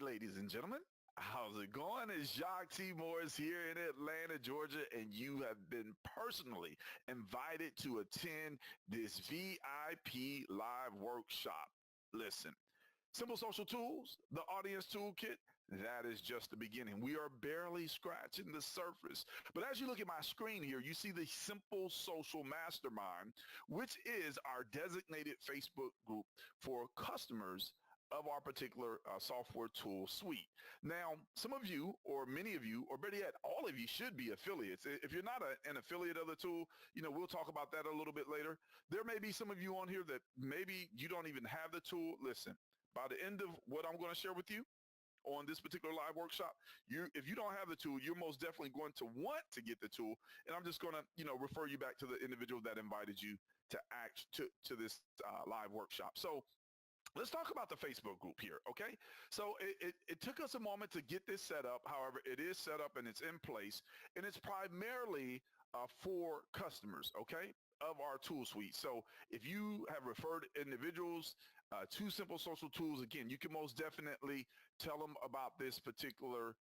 ladies and gentlemen. How's it going? It's Jacques T. Morris here in Atlanta, Georgia, and you have been personally invited to attend this VIP live workshop. Listen, Simple Social Tools, the Audience Toolkit, that is just the beginning. We are barely scratching the surface. But as you look at my screen here, you see the Simple Social Mastermind, which is our designated Facebook group for customers of our particular software tool suite. Now, some of you, or many of you, or better yet, all of you should be affiliates. If you're not an affiliate of the tool, we'll talk about that a little bit later. There may be some of you on here that maybe you don't even have the tool. Listen, by the end of what I'm going to share with you on this particular live workshop, if you don't have the tool, you're most definitely going to want to get the tool. And I'm just going to, refer you back to the individual that invited you to this live workshop. So let's talk about the Facebook group here, okay? So it took us a moment to get this set up. However, it is set up and it's in place, and it's primarily for customers, okay, of our tool suite. So if you have referred individuals to Simple Social Tools, again, you can most definitely tell them about this particular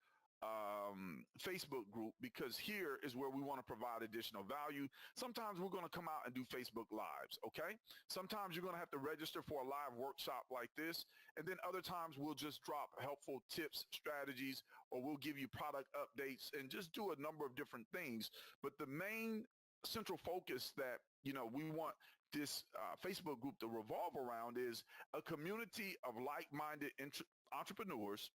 Facebook group, because here is where we want to provide additional value. Sometimes we're going to come out and do Facebook Lives, okay? Sometimes you're going to have to register for a live workshop like this, and then other times we'll just drop helpful tips, strategies, or we'll give you product updates and just do a number of different things. But the main central focus that we want this Facebook group to revolve around is a community of like-minded entrepreneurs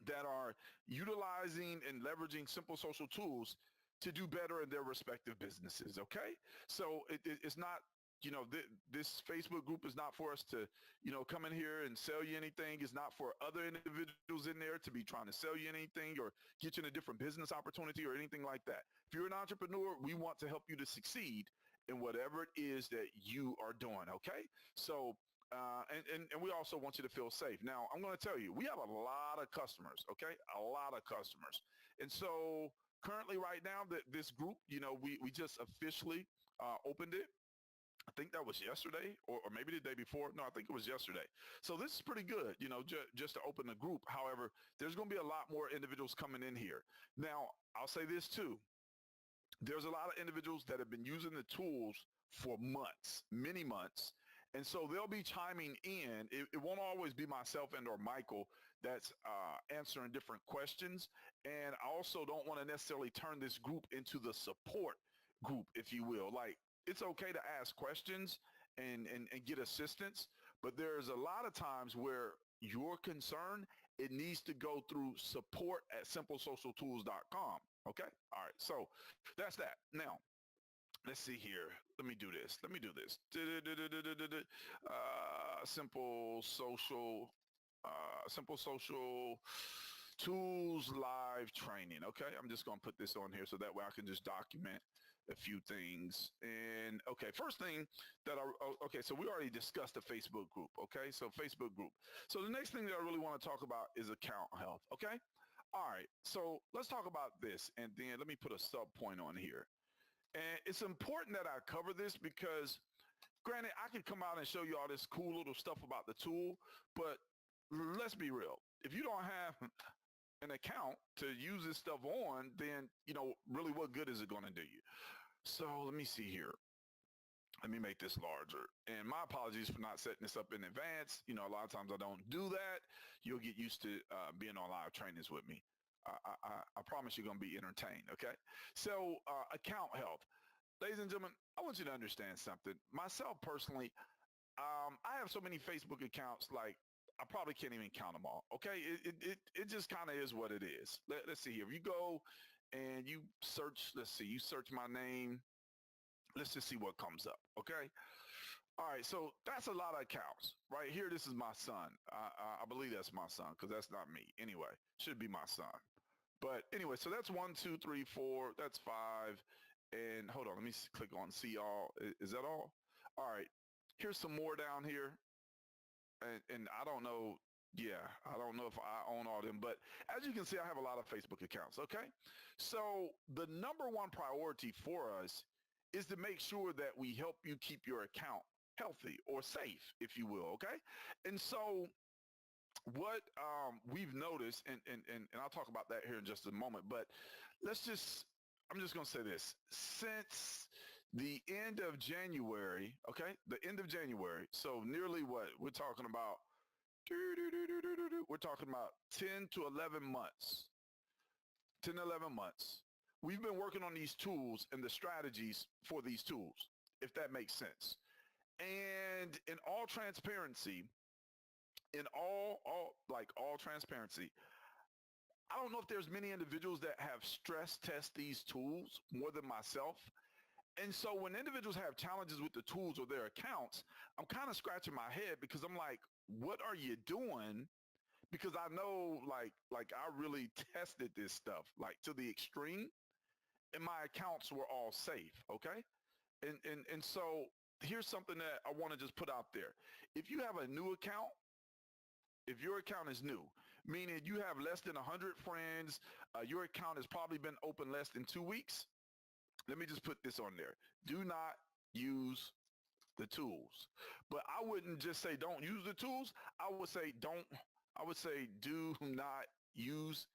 that are utilizing and leveraging Simple Social Tools to do better in their respective businesses, okay? So it's not, this Facebook group is not for us to, come in here and sell you anything. It's not for other individuals in there to be trying to sell you anything or get you in a different business opportunity or anything like that. If you're an entrepreneur, we want to help you to succeed in whatever it is that you are doing, okay? So and we also want you to feel safe. Now, I'm going to tell you, we have a lot of customers, okay? A lot of customers. And so currently right now, this group, we just officially opened it. I think that was yesterday or maybe the day before. No, I think it was yesterday. So this is pretty good, just to open the group. However, there's going to be a lot more individuals coming in here. Now, I'll say this too. There's a lot of individuals that have been using the tools for months, many months. And so they'll be chiming in. It won't always be myself and or Michael that's answering different questions. And I also don't want to necessarily turn this group into the support group, if you will. Like, it's okay to ask questions and get assistance, but there's a lot of times where your concern, it needs to go through support@simplesocialtools.com. Okay? All right. So that's that. Now, let's see here. Let me do this. Simple Social Tools live training. Okay, I'm just going to put this on here so that way I can just document a few things. And okay, first thing that okay, so we already discussed the Facebook group. Okay, so Facebook group. So the next thing that I really want to talk about is account health. Okay, all right, so let's talk about this, and then let me put a sub point on here. And it's important that I cover this because, granted, I can come out and show you all this cool little stuff about the tool, but let's be real. If you don't have an account to use this stuff on, then, really what good is it going to do you? So let me see here. Let me make this larger. And my apologies for not setting this up in advance. A lot of times I don't do that. You'll get used to being on live trainings with me. I promise you're going to be entertained, okay? So account health. Ladies and gentlemen, I want you to understand something. Myself personally, I have so many Facebook accounts, like I probably can't even count them all, okay? It just kind of is what it is. Let's see here. If you go and you search, you search my name. Let's just see what comes up, okay? All right, so that's a lot of accounts. Right here, this is my son. I believe that's my son because that's not me. Anyway, should be my son. But anyway, so that's 1, 2, 3, 4. That's 5. And hold on, let me click on see all. Is that all? All right, here's some more down here. And I don't know. Yeah, I don't know if I own all of them. But as you can see, I have a lot of Facebook accounts, okay? So the number one priority for us is to make sure that we help you keep your account healthy or safe, if you will, okay? And so what we've noticed, and I'll talk about that here in just a moment, but I'm just going to say this. Since the end of January, okay, the end of January, so nearly what we're talking about, we're talking about 10 to 11 months, 10 to 11 months. We've been working on these tools and the strategies for these tools, if that makes sense. And in all transparency, all transparency, I don't know if there's many individuals that have stress test these tools more than myself. And so when individuals have challenges with the tools or their accounts, I'm kind of scratching my head because I'm like, what are you doing? Because I know like I really tested this stuff like to the extreme and my accounts were all safe. Okay. And so here's something that I want to just put out there. If you have a new account, if your account is new, meaning you have less than 100 friends, your account has probably been open less than 2 weeks. Let me just put this on there. Do not use the tools. But I wouldn't just say don't use the tools. I would say do not use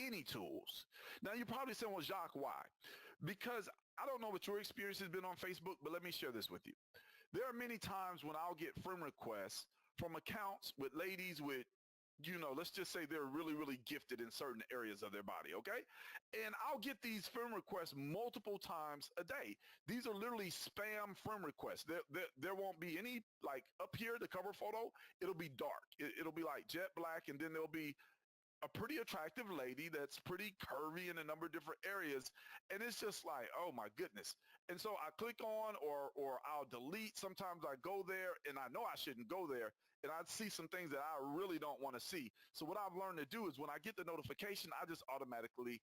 any tools. Now you're probably saying, well, Jacques, why? Because I don't know what your experience has been on Facebook, but let me share this with you. There are many times when I'll get friend requests from accounts with ladies with, let's just say they're really, really gifted in certain areas of their body, okay? And I'll get these friend requests multiple times a day. These are literally spam friend requests. There won't be any, like up here, the cover photo, it'll be dark. It'll be like jet black, and then there'll be a pretty attractive lady that's pretty curvy in a number of different areas. And it's just like, oh my goodness. And so I click on or I'll delete. Sometimes I go there and I know I shouldn't go there. And I see some things that I really don't want to see. So what I've learned to do is when I get the notification, I just automatically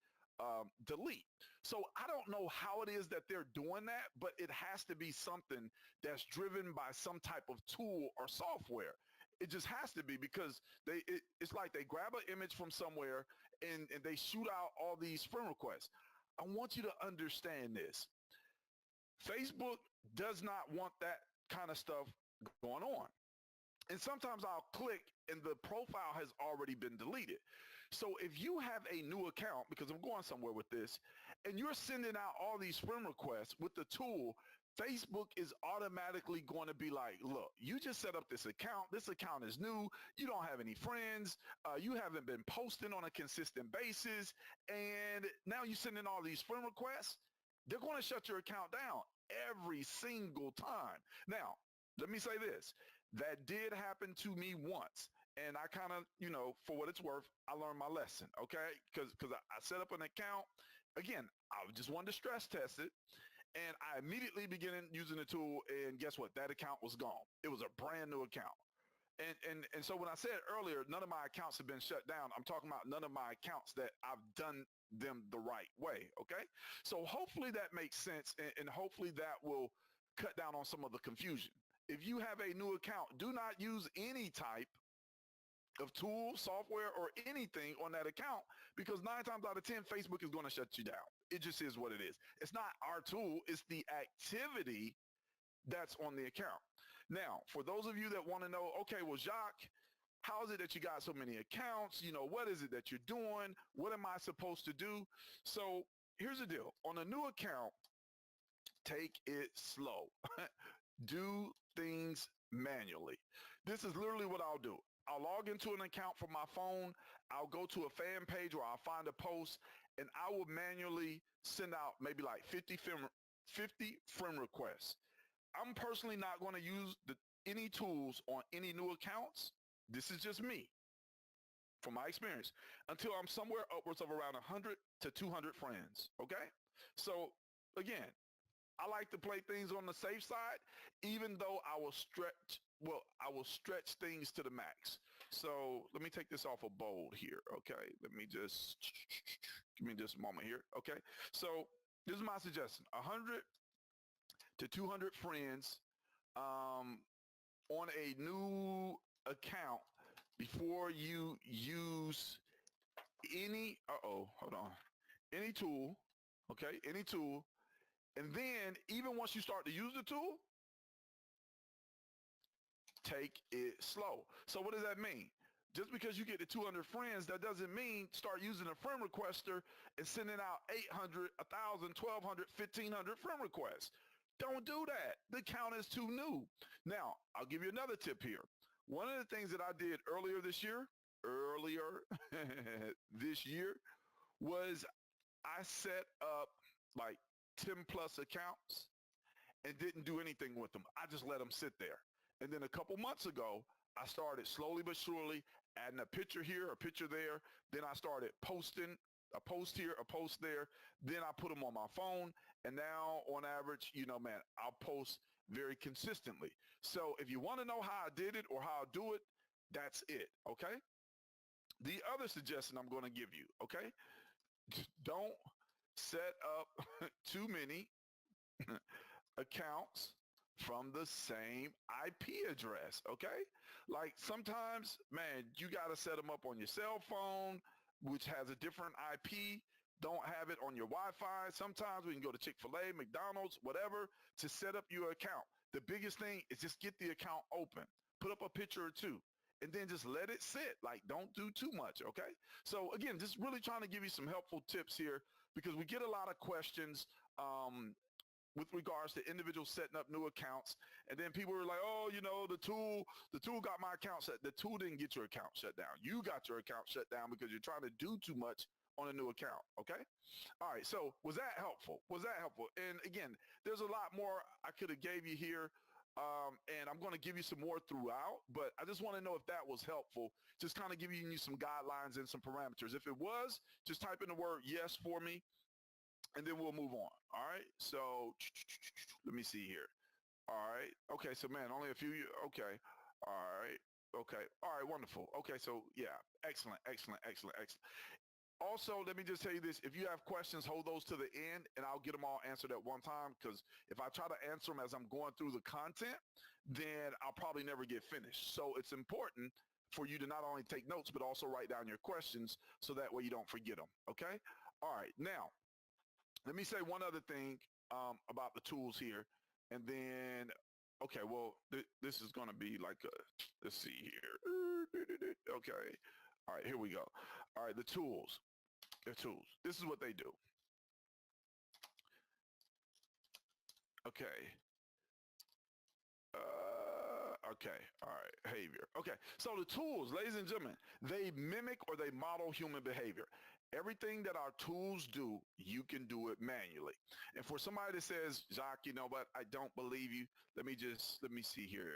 delete. So I don't know how it is that they're doing that, but it has to be something that's driven by some type of tool or software. It just has to be because it's like they grab an image from somewhere and they shoot out all these friend requests. I want you to understand this. Facebook does not want that kind of stuff going on. And sometimes I'll click and the profile has already been deleted. So if you have a new account, because I'm going somewhere with this, and you're sending out all these friend requests with the tool, Facebook is automatically going to be like, look, you just set up this account. This account is new. You don't have any friends. You haven't been posting on a consistent basis. And now you're sending all these friend requests. They're going to shut your account down every single time. Now, let me say this. That did happen to me once. And I kind of, for what it's worth, I learned my lesson, okay? Because I set up an account. Again, I just wanted to stress test it. And I immediately began using the tool, and guess what? That account was gone. It was a brand new account. And so when I said earlier, none of my accounts have been shut down, I'm talking about none of my accounts that I've done them the right way, okay? So hopefully that makes sense, and hopefully that will cut down on some of the confusion. If you have a new account, do not use any type of tool, software, or anything on that account because 9 times out of 10, Facebook is going to shut you down. It just is what it is. It's not our tool. It's the activity that's on the account. Now, for those of you that want to know, okay, well, Jacques, how is it that you got so many accounts? What is it that you're doing? What am I supposed to do? So here's the deal. On a new account, take it slow. Do things manually. This is literally what I'll do. I'll log into an account from my phone. I'll go to a fan page where I'll find a post and I will manually send out maybe like 50 friend requests. I'm personally not going to use any tools on any new accounts. This is just me from my experience until I'm somewhere upwards of around 100 to 200 friends. Okay. So again, I like to play things on the safe side, even though I will stretch things to the max. So let me take this off of bold here. Okay. Give me just a moment here. Okay. So this is my suggestion. 100 to 200 friends on a new account before you use any, any tool. Okay. Any tool. And then even once you start to use the tool, take it slow. So what does that mean? Just because you get to 200 friends, that doesn't mean start using a friend requester and sending out 800, 1,000, 1,200, 1,500 friend requests. Don't do that. The count is too new. Now, I'll give you another tip here. One of the things that I did earlier this year, this year, was I set up like 10 plus accounts and didn't do anything with them. I just let them sit there. And then a couple months ago, I started slowly but surely adding a picture here, a picture there. Then I started posting a post here, a post there. Then I put them on my phone. And now on average, man, I'll post very consistently. So if you want to know how I did it or how I do it, that's it. Okay. The other suggestion I'm going to give you, okay, don't set up too many accounts from the same IP address, okay? Like sometimes, man, you got to set them up on your cell phone, which has a different IP. Don't have it on your Wi-Fi. Sometimes we can go to Chick-fil-A, McDonald's, whatever, to set up your account. The biggest thing is just get the account open. Put up a picture or two, and then just let it sit. Like, don't do too much, okay? So again, just really trying to give you some helpful tips here because we get a lot of questions with regards to individuals setting up new accounts. And then people were like, oh, the tool got my account shut. The tool didn't get your account shut down. You got your account shut down because you're trying to do too much on a new account. Okay. All right. So was that helpful? And again, there's a lot more I could have gave you here. And I'm going to give you some more throughout, but I just want to know if that was helpful. Just kind of giving you some guidelines and some parameters. If it was, just type in the word yes for me, and then we'll move on. All right. So let me see here. All right. Okay. So man, only a few. Okay. All right. Okay. All right. Wonderful. Okay. So yeah. Excellent. Also, let me just tell you this. If you have questions, hold those to the end and I'll get them all answered at one time. Because if I try to answer them as I'm going through the content, then I'll probably never get finished. So it's important for you to not only take notes, but also write down your questions so that way you don't forget them. Okay. All right. Now, let me say one other thing about the tools here. And then, okay, well, this is going to be like let's see here. Okay. All right, here we go. All right, the tools. They're tools. This is what they do. Okay. Okay. All right. Behavior. Okay. So the tools, ladies and gentlemen, they mimic or they model human behavior. Everything that our tools do, you can do it manually. And for somebody that says, Jacques, you know what? I don't believe you. Let me see here.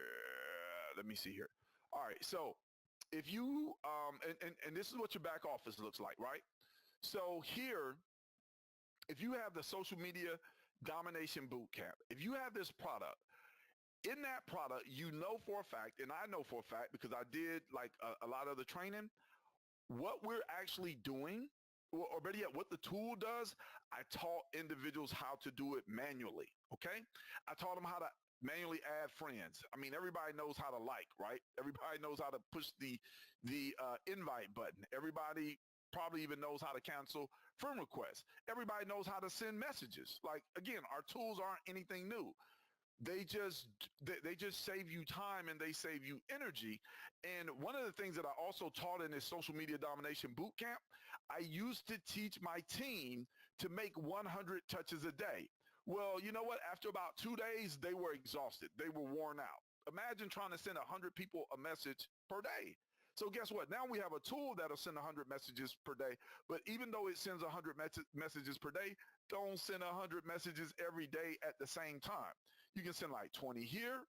All right. So if you, and this is what your back office looks like, right? So here, if you have the social media domination boot camp, if you have this product, in that product, you know for a fact, and I know for a fact because I did like a lot of the training, what we're actually doing, or better yet, what the tool does, I taught individuals how to do it manually, okay? I taught them how to manually add friends. I mean, everybody knows how to like, right? Everybody knows how to push the invite button. Everybody probably even knows how to cancel friend requests. Everybody knows how to send messages. Like, again, our tools aren't anything new. They just save you time and they save you energy. And one of the things that I also taught in this social media domination boot camp, I used to teach my team to make 100 touches a day. Well, you know what? After about 2 days, they were exhausted. They were worn out. Imagine trying to send 100 people a message per day. So guess what? Now we have a tool that'll send 100 messages per day. But even though it sends 100 messages per day, don't send 100 messages every day at the same time. You can send like 20 here,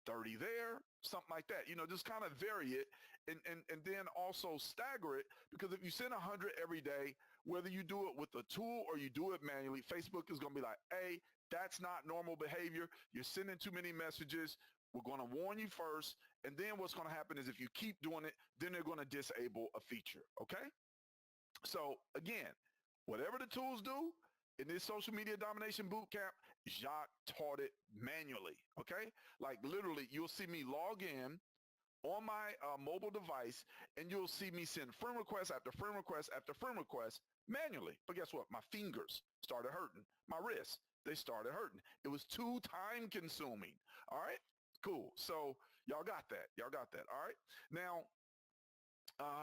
30 there, something like that. Just kind of vary it and then also stagger it, because if you send 100 every day, whether you do it with a tool or you do it manually, Facebook is going to be like, hey, that's not normal behavior. You're sending too many messages. We're going to warn you first. And then what's going to happen is if you keep doing it, then they're going to disable a feature. Okay. So again, whatever the tools do in this social media domination boot camp, Jacques taught it manually. Okay. Like literally you'll see me log in on my mobile device and you'll see me send friend request after friend request after friend request manually. But guess what? My fingers started hurting. My wrists, they started hurting. It was too time consuming. All right. Cool. So y'all got that. All right. Now,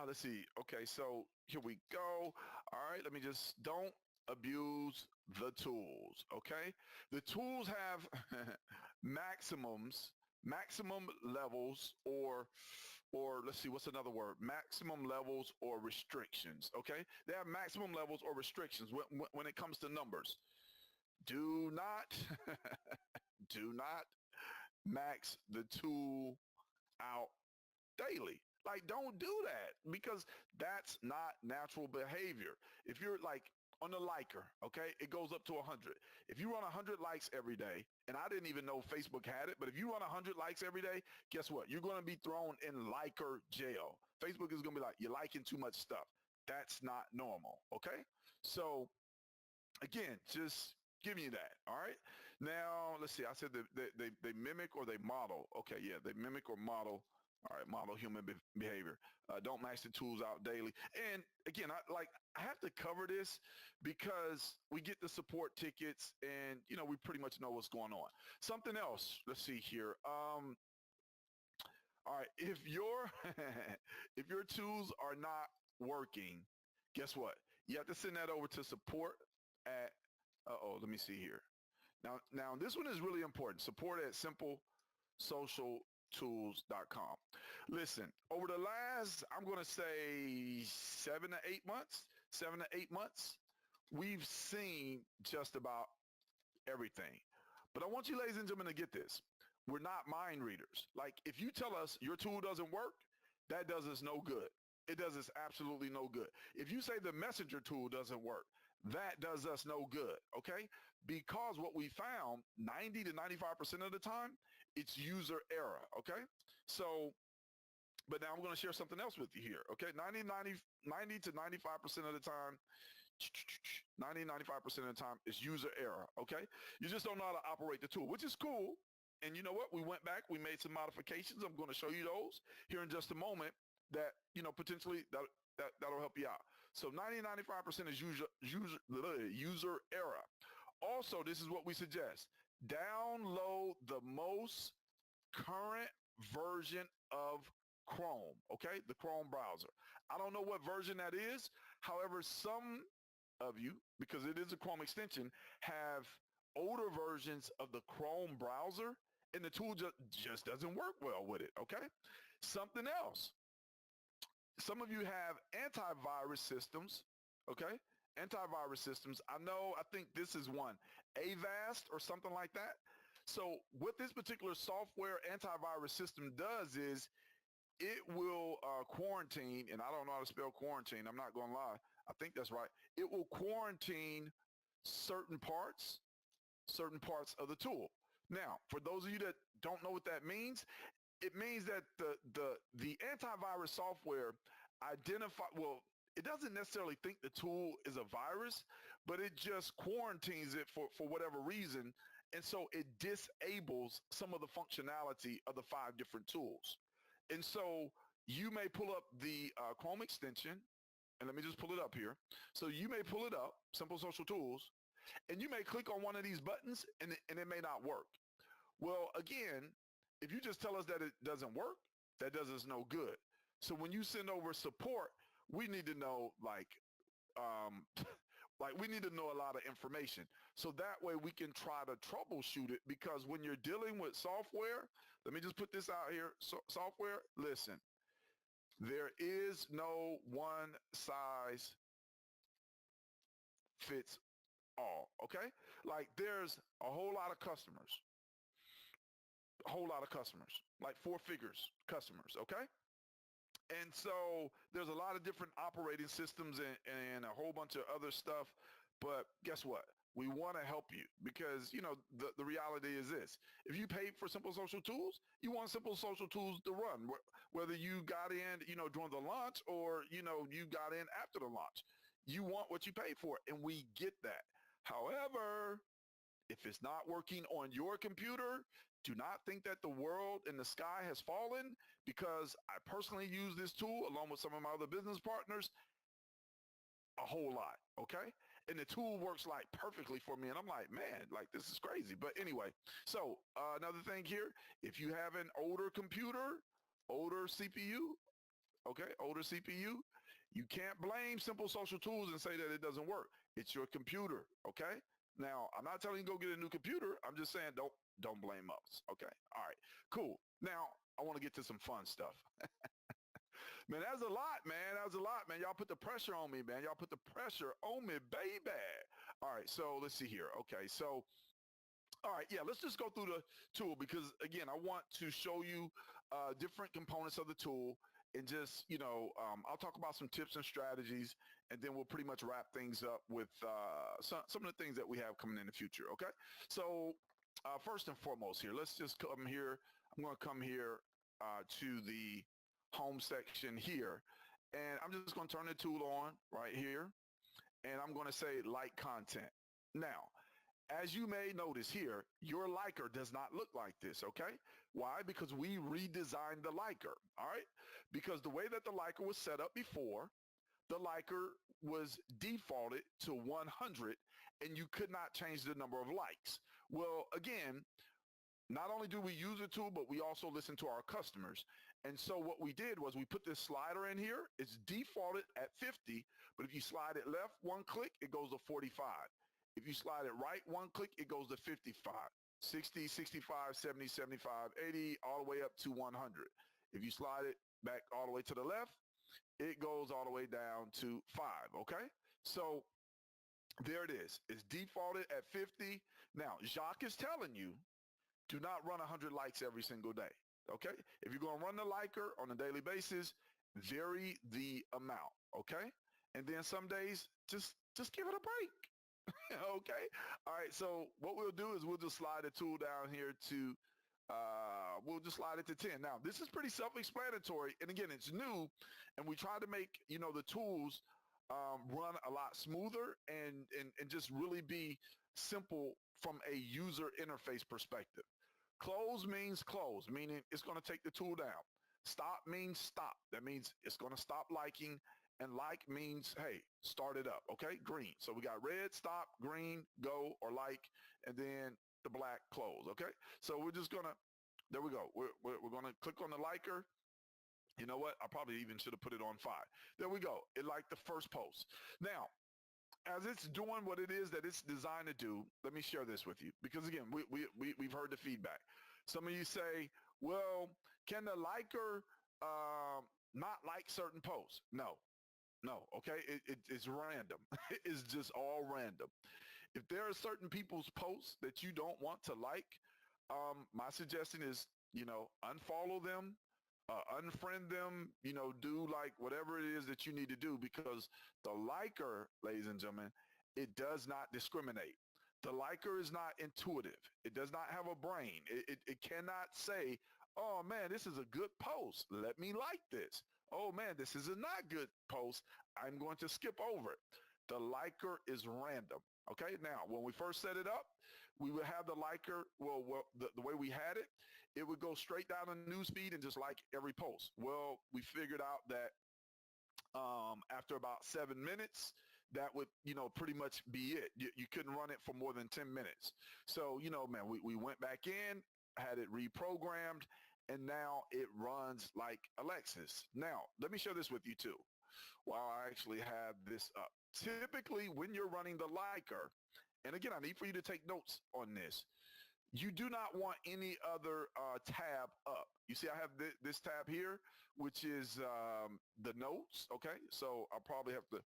Let's see. Okay, so here we go. All right, let me just don't abuse the tools. Okay, the tools have maximums, maximum levels, or let's see, what's another word? Maximum levels or restrictions. Okay, they have maximum levels or restrictions when it comes to numbers. Do not, do not max the tool out daily. Like, don't do that because that's not natural behavior. If you're like on the liker, okay, it goes up to 100. If you run 100 likes every day, and I didn't even know Facebook had it, but if you run 100 likes every day, guess what? You're going to be thrown in liker jail. Facebook is going to be like, you're liking too much stuff. That's not normal, okay? So again, just give me that. All right. Now, let's see. I said they mimic or they model. Okay. Yeah. They mimic or model. All right. Model human behavior. Don't max the tools out daily. And again, I have to cover this because we get the support tickets and, we pretty much know what's going on. Something else. Let's see here. All right. If your, if your tools are not working, guess what? You have to send that over to support at let me see here. Now this one is really important. Support at simplesocialtools.com. Listen, over the last, I'm going to say 7 to 8 months, we've seen just about everything. But I want you, ladies and gentlemen, to get this. We're not mind readers. Like, if you tell us your tool doesn't work, that does us no good. It does us absolutely no good. If you say the messenger tool doesn't work, that does us no good, okay? Because what we found, 90 to 95% of the time, it's user error, okay? So, but now I'm going to share something else with you here, okay? 90 to 95% of the time, 95% of the time, it's user error, okay? You just don't know how to operate the tool, which is cool. And you know what? We went back, we made some modifications. I'm going to show you those here in just a moment that, potentially that'll help you out. So 95% is user error. Also, this is what we suggest. Download the most current version of Chrome, okay? The Chrome browser. I don't know what version that is. However, some of you, because it is a Chrome extension, have older versions of the Chrome browser and the tool just doesn't work well with it, okay? Something else. Some of you have antivirus systems, okay? Antivirus systems. I think this is one, Avast or something like that. So what this particular software antivirus system does is it will quarantine, and I don't know how to spell quarantine. I'm not going to lie. I think that's right. It will quarantine certain parts of the tool. Now, for those of you that don't know what that means, it means that the antivirus software it doesn't necessarily think the tool is a virus, but it just quarantines it for whatever reason. And so it disables some of the functionality of the 5 different tools. And so you may pull up the Chrome extension, and let me just pull it up here. So you may pull it up, Simple Social Tools, and you may click on one of these buttons and it may not work. Well, again, if you just tell us that it doesn't work, that does us no good. So when you send over support, we need to know like we need to know a lot of information. So that way we can try to troubleshoot it, because when you're dealing with software, let me just put this out here. Software, listen, there is no one size fits all, okay? Like, there's a whole lot of customers, like 4 figures customers, okay? And so there's a lot of different operating systems and a whole bunch of other stuff. But guess what? We want to help you because, the reality is this. If you paid for Simple Social Tools, you want Simple Social Tools to run, whether you got in, during the launch or, you got in after the launch. You want what you paid for, and we get that. However, if it's not working on your computer, do not think that the world and the sky has fallen, because I personally use this tool along with some of my other business partners a whole lot, okay? And the tool works like perfectly for me, and I'm like, man, like, this is crazy. But anyway, so another thing here, if you have an older computer, older CPU, okay, older CPU. You can't blame Simple Social Tools and say that it doesn't work. It's your computer, okay? Now, I'm not telling you to go get a new computer. I'm just saying don't blame us, okay? All right, cool. Now, I want to get to some fun stuff. Man, that's a lot, man. That's a lot, man. Y'all put the pressure on me, man. Y'all put the pressure on me, baby. All right, so let's see here. Okay, so all right, yeah, let's just go through the tool because again, I want to show you different components of the tool and just, I'll talk about some tips and strategies and then we'll pretty much wrap things up with some of the things that we have coming in the future, okay? So first and foremost here, let's just come here. I'm going to come here to the home section here and I'm just going to turn the tool on right here and I'm going to say like content. Now, as you may notice here, your liker does not look like this, okay? Why? Because we redesigned the liker, all right? Because the way that the liker was set up before, the liker was defaulted to 100 and you could not change the number of likes. Well, again, not only do we use the tool, but we also listen to our customers. And so what we did was we put this slider in here. It's defaulted at 50, but if you slide it left one click, it goes to 45. If you slide it right one click, it goes to 55, 60, 65, 70, 75, 80, all the way up to 100. If you slide it back all the way to the left, it goes all the way down to 5, okay? So there it is. It's defaulted at 50. Now, Jacques is telling you, do not run 100 likes every single day, okay? If you're going to run the liker on a daily basis, vary the amount, okay? And then some days, just give it a break. Okay. All right. So what we'll do is we'll just slide the tool down here to, we'll just slide it to 10. Now, this is pretty self-explanatory. And again, it's new. And we try to make, the tools run a lot smoother and just really be simple from a user interface perspective. Close means close, meaning it's going to take the tool down. Stop means stop. That means it's going to stop liking. And like means, hey, start it up, okay? Green. So we got red, stop, green, go, or like, and then the black, close, okay? So we're just going to, there we go. We're going to click on the liker. You know what? I probably even should have put it on 5. There we go. It liked the first post. Now, as it's doing what it is that it's designed to do, let me share this with you. Because again, we've heard the feedback. Some of you say, well, can the liker not like certain posts? No. No, okay? It's random. It's just all random. If there are certain people's posts that you don't want to like, my suggestion is, unfollow them, unfriend them, do like whatever it is that you need to do because the liker, ladies and gentlemen, it does not discriminate. The liker is not intuitive. It does not have a brain. It cannot say, oh man, this is a good post. Let me like this. Oh man, this is a not good post. I'm going to skip over it. The liker is random. Okay, now when we first set it up, we would have the liker, the way we had it, it would go straight down the newsfeed and just like every post. Well, we figured out that after about 7 minutes, that would, pretty much be it. You couldn't run it for more than 10 minutes. So, man, we went back in, had it reprogrammed, and now it runs like Alexis. Now, let me share this with you too, while I actually have this up. Typically, when you're running the liker, and again, I need for you to take notes on this, you do not want any other tab up. You see I have this tab here, which is the notes, okay? So I'll probably have to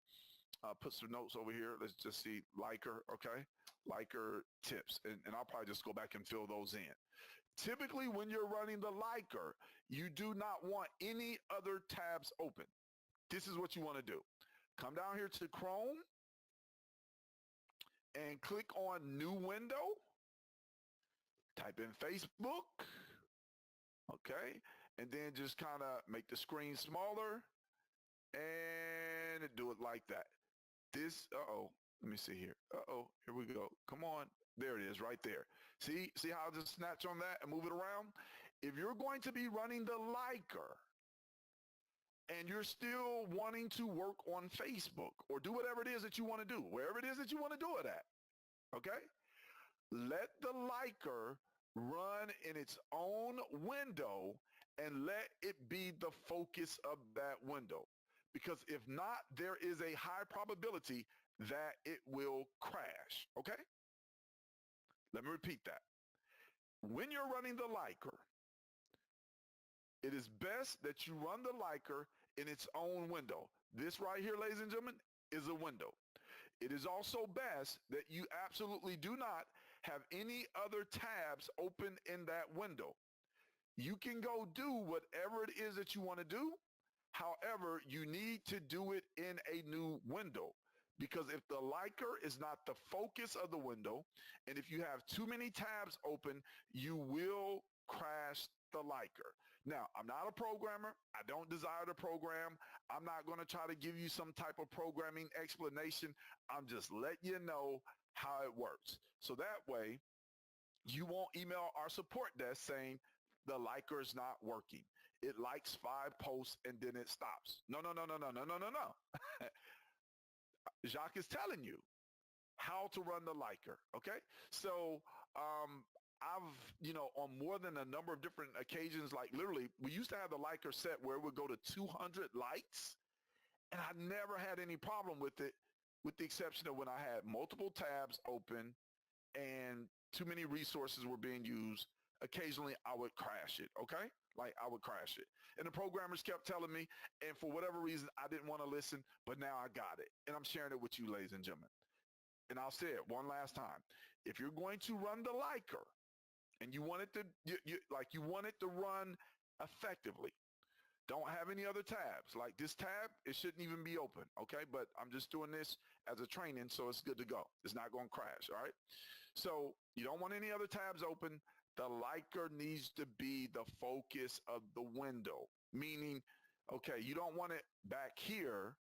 put some notes over here. Let's just see liker, okay? Liker tips, and I'll probably just go back and fill those in. Typically, when you're running the liker, you do not want any other tabs open. This is what you want to do. Come down here to Chrome and click on New Window. Type in Facebook, okay? And then just kind of make the screen smaller and do it like that. This, let me see here. Here we go. Come on. There it is right there. See how I just snatch on that and move it around? If you're going to be running the liker and you're still wanting to work on Facebook or do whatever it is that you want to do, wherever it is that you want to do it at, okay? Let the liker run in its own window and let it be the focus of that window. Because if not, there is a high probability that it will crash. Okay? Let me repeat that. When you're running the Liker, it is best that you run the Liker in its own window. This right here, ladies and gentlemen, is a window. It is also best that you absolutely do not have any other tabs open in that window. You can go do whatever it is that you want to do. However, you need to do it in a new window, because if the Liker is not the focus of the window, and if you have too many tabs open, you will crash the Liker. Now, I'm not a programmer. I don't desire to program. I'm not going to try to give you some type of programming explanation. I'm just letting you know how it works. So that way, you won't email our support desk saying the Liker is not working. It likes 5 posts and then it stops. No, no, no, no, no, no, no, no, no. Jacques is telling you how to run the Liker. Okay. So, I've, on more than a number of different occasions, like literally, we used to have the Liker set where it would go to 200 likes, and I never had any problem with it, with the exception of when I had multiple tabs open and too many resources were being used. Occasionally, I would crash it, okay? Like, I would crash it. And the programmers kept telling me, and for whatever reason, I didn't want to listen, but now I got it. And I'm sharing it with you, ladies and gentlemen. And I'll say it one last time. If you're going to run the Liker, and you want it to, you want it to run effectively, don't have any other tabs. Like this tab, it shouldn't even be open, okay? But I'm just doing this as a training, so it's good to go. It's not going to crash, all right? So you don't want any other tabs open. The Liker needs to be the focus of the window, meaning, okay, you don't want it back here,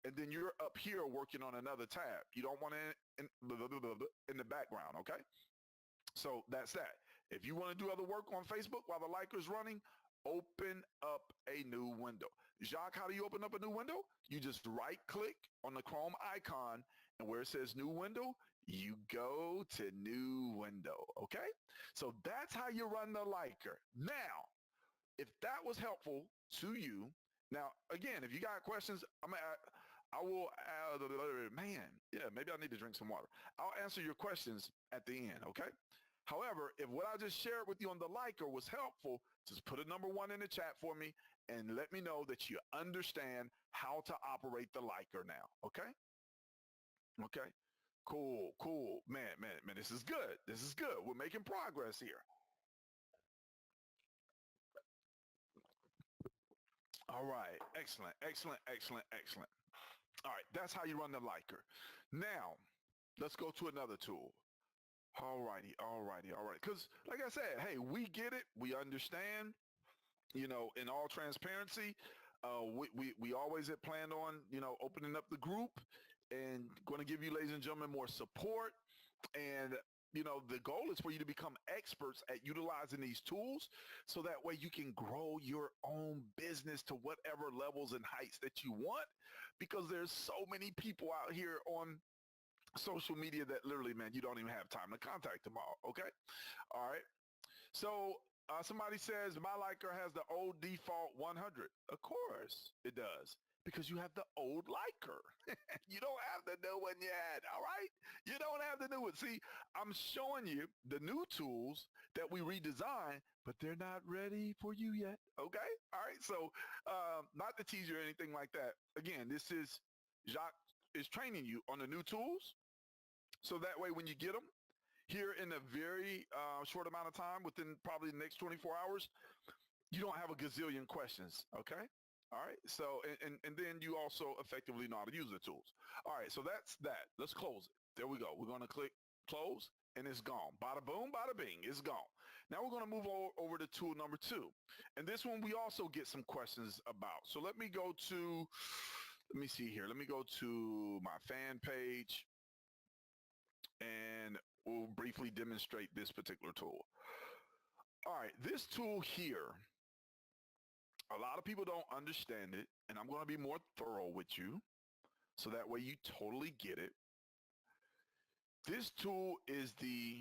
and then you're up here working on another tab. You don't want it in the background, okay? So that's that. If you want to do other work on Facebook while the Liker is running, open up a new window. Jacques, how do you open up a new window? You just right click on the Chrome icon, and where it says new window, you go to new window, okay? So that's how you run the Liker. Now, if that was helpful to you, now, again, if you got questions, I will, man, yeah, maybe I need to drink some water. I'll answer your questions at the end, okay? However, if what I just shared with you on the Liker was helpful, just put a number 1 in the chat for me and let me know that you understand how to operate the Liker now, okay? Okay, cool, cool. Man, this is good. This is good. We're making progress here. All right, excellent, excellent, excellent, excellent. All right, that's how you run the Liker. Now, let's go to another tool. All righty, all righty, all right. Because like I said, hey, we get it. We understand, in all transparency, we always had planned on, opening up the group and going to give you, ladies and gentlemen, more support. And, the goal is for you to become experts at utilizing these tools so that way you can grow your own business to whatever levels and heights that you want, because there's so many people out here on social media that literally, man, you don't even have time to contact them all, okay? All right. So somebody says, my Liker has the old default 100. Of course it does, because you have the old Liker. You don't have the new one yet, all right? You don't have the new one. See, I'm showing you the new tools that we redesigned, but they're not ready for you yet, okay? All right, so not to tease you or anything like that. Again, this is Jacques is training you on the new tools, so that way when you get them here in a very short amount of time, within probably the next 24 hours, you don't have a gazillion questions, okay? All right, so, and then you also effectively know how to use the tools. All right, so that's that. Let's close it. There we go. We're going to click close, and it's gone. Bada boom, bada bing, it's gone. Now we're going to move over to tool number 2. And this one we also get some questions about. So let me go to, let me see here. Let me go to my fan page, and we'll briefly demonstrate this particular tool. All right, this tool here, a lot of people don't understand it, and I'm going to be more thorough with you so that way you totally get it. This tool is the,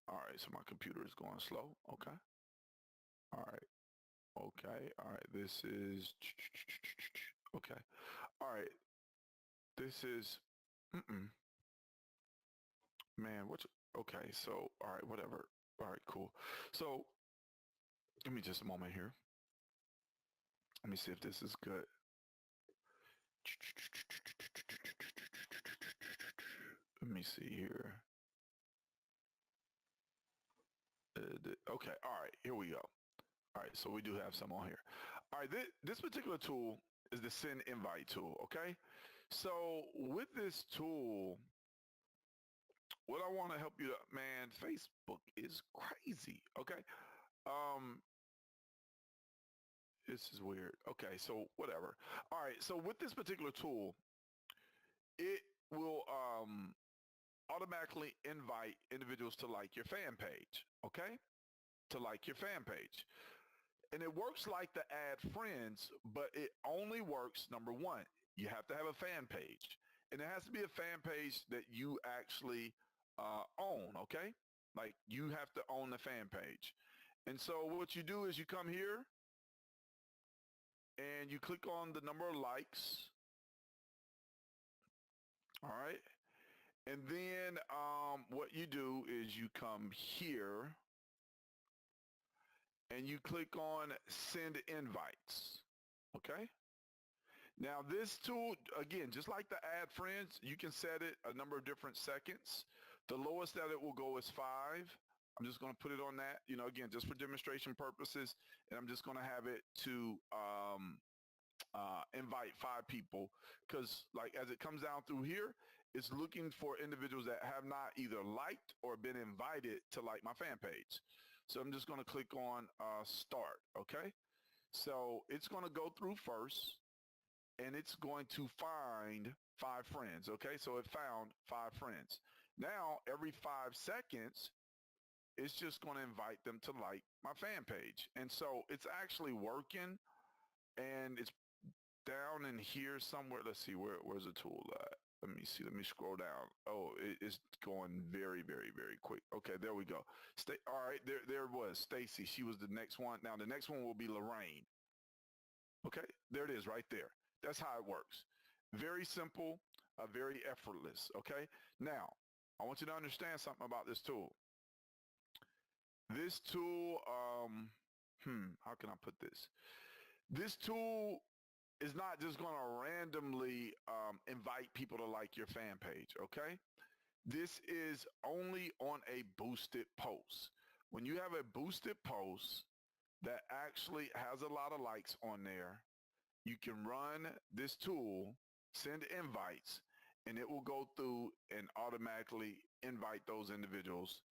all right, so my computer is going slow, okay. All right. Okay. All right. This is okay. All right. This is man. What's okay? So all right. Whatever. All right. Cool. So give me just a moment here. Let me see if this is good. Let me see here. Okay. All right. Here we go. All right. So we do have some on here. All right. This particular tool is the send invite tool. Okay. So with this tool, what I want to help you, man, Facebook is crazy. Okay. Um, this is weird. Okay. So whatever. All right. So with this particular tool, it will automatically invite individuals to like your fan page. Okay. To like your fan page. And it works like the add friends, but it only works, number one, you have to have a fan page. And it has to be a fan page that you actually own, okay? Like you have to own the fan page. And so what you do is you come here and you click on the number of likes, all right? And then what you do is you come here and you click on send invites, okay? Now this tool, again, just like the add friends, you can set it a number of different seconds. The lowest that it will go is 5. I'm just going to put it on that, again, just for demonstration purposes. And I'm just going to have it to invite 5 people because like as it comes down through here, it's looking for individuals that have not either liked or been invited to like my fan page. So I'm just going to click on start. Okay. So it's going to go through first and it's going to find 5 friends. Okay, so it found 5 friends. Now, every 5 seconds, it's just going to invite them to like my fan page. And so it's actually working and it's down in here somewhere. Let's see, where's the tool at? Let me see. Let me scroll down. Oh, it's going very, very, very quick. Okay, there we go. All right, there it was. Stacy, she was the next one. Now, the next one will be Lorraine. Okay, there it is right there. That's how it works. Very simple, very effortless. Okay, now I want you to understand something about this tool. This tool, how can I put this? This tool is not just going to randomly invite people to like your fan page. Okay, this is only on a boosted post. When you have a boosted post that actually has a lot of likes on there, you can run this tool, send invites, and it will go through and automatically invite those individuals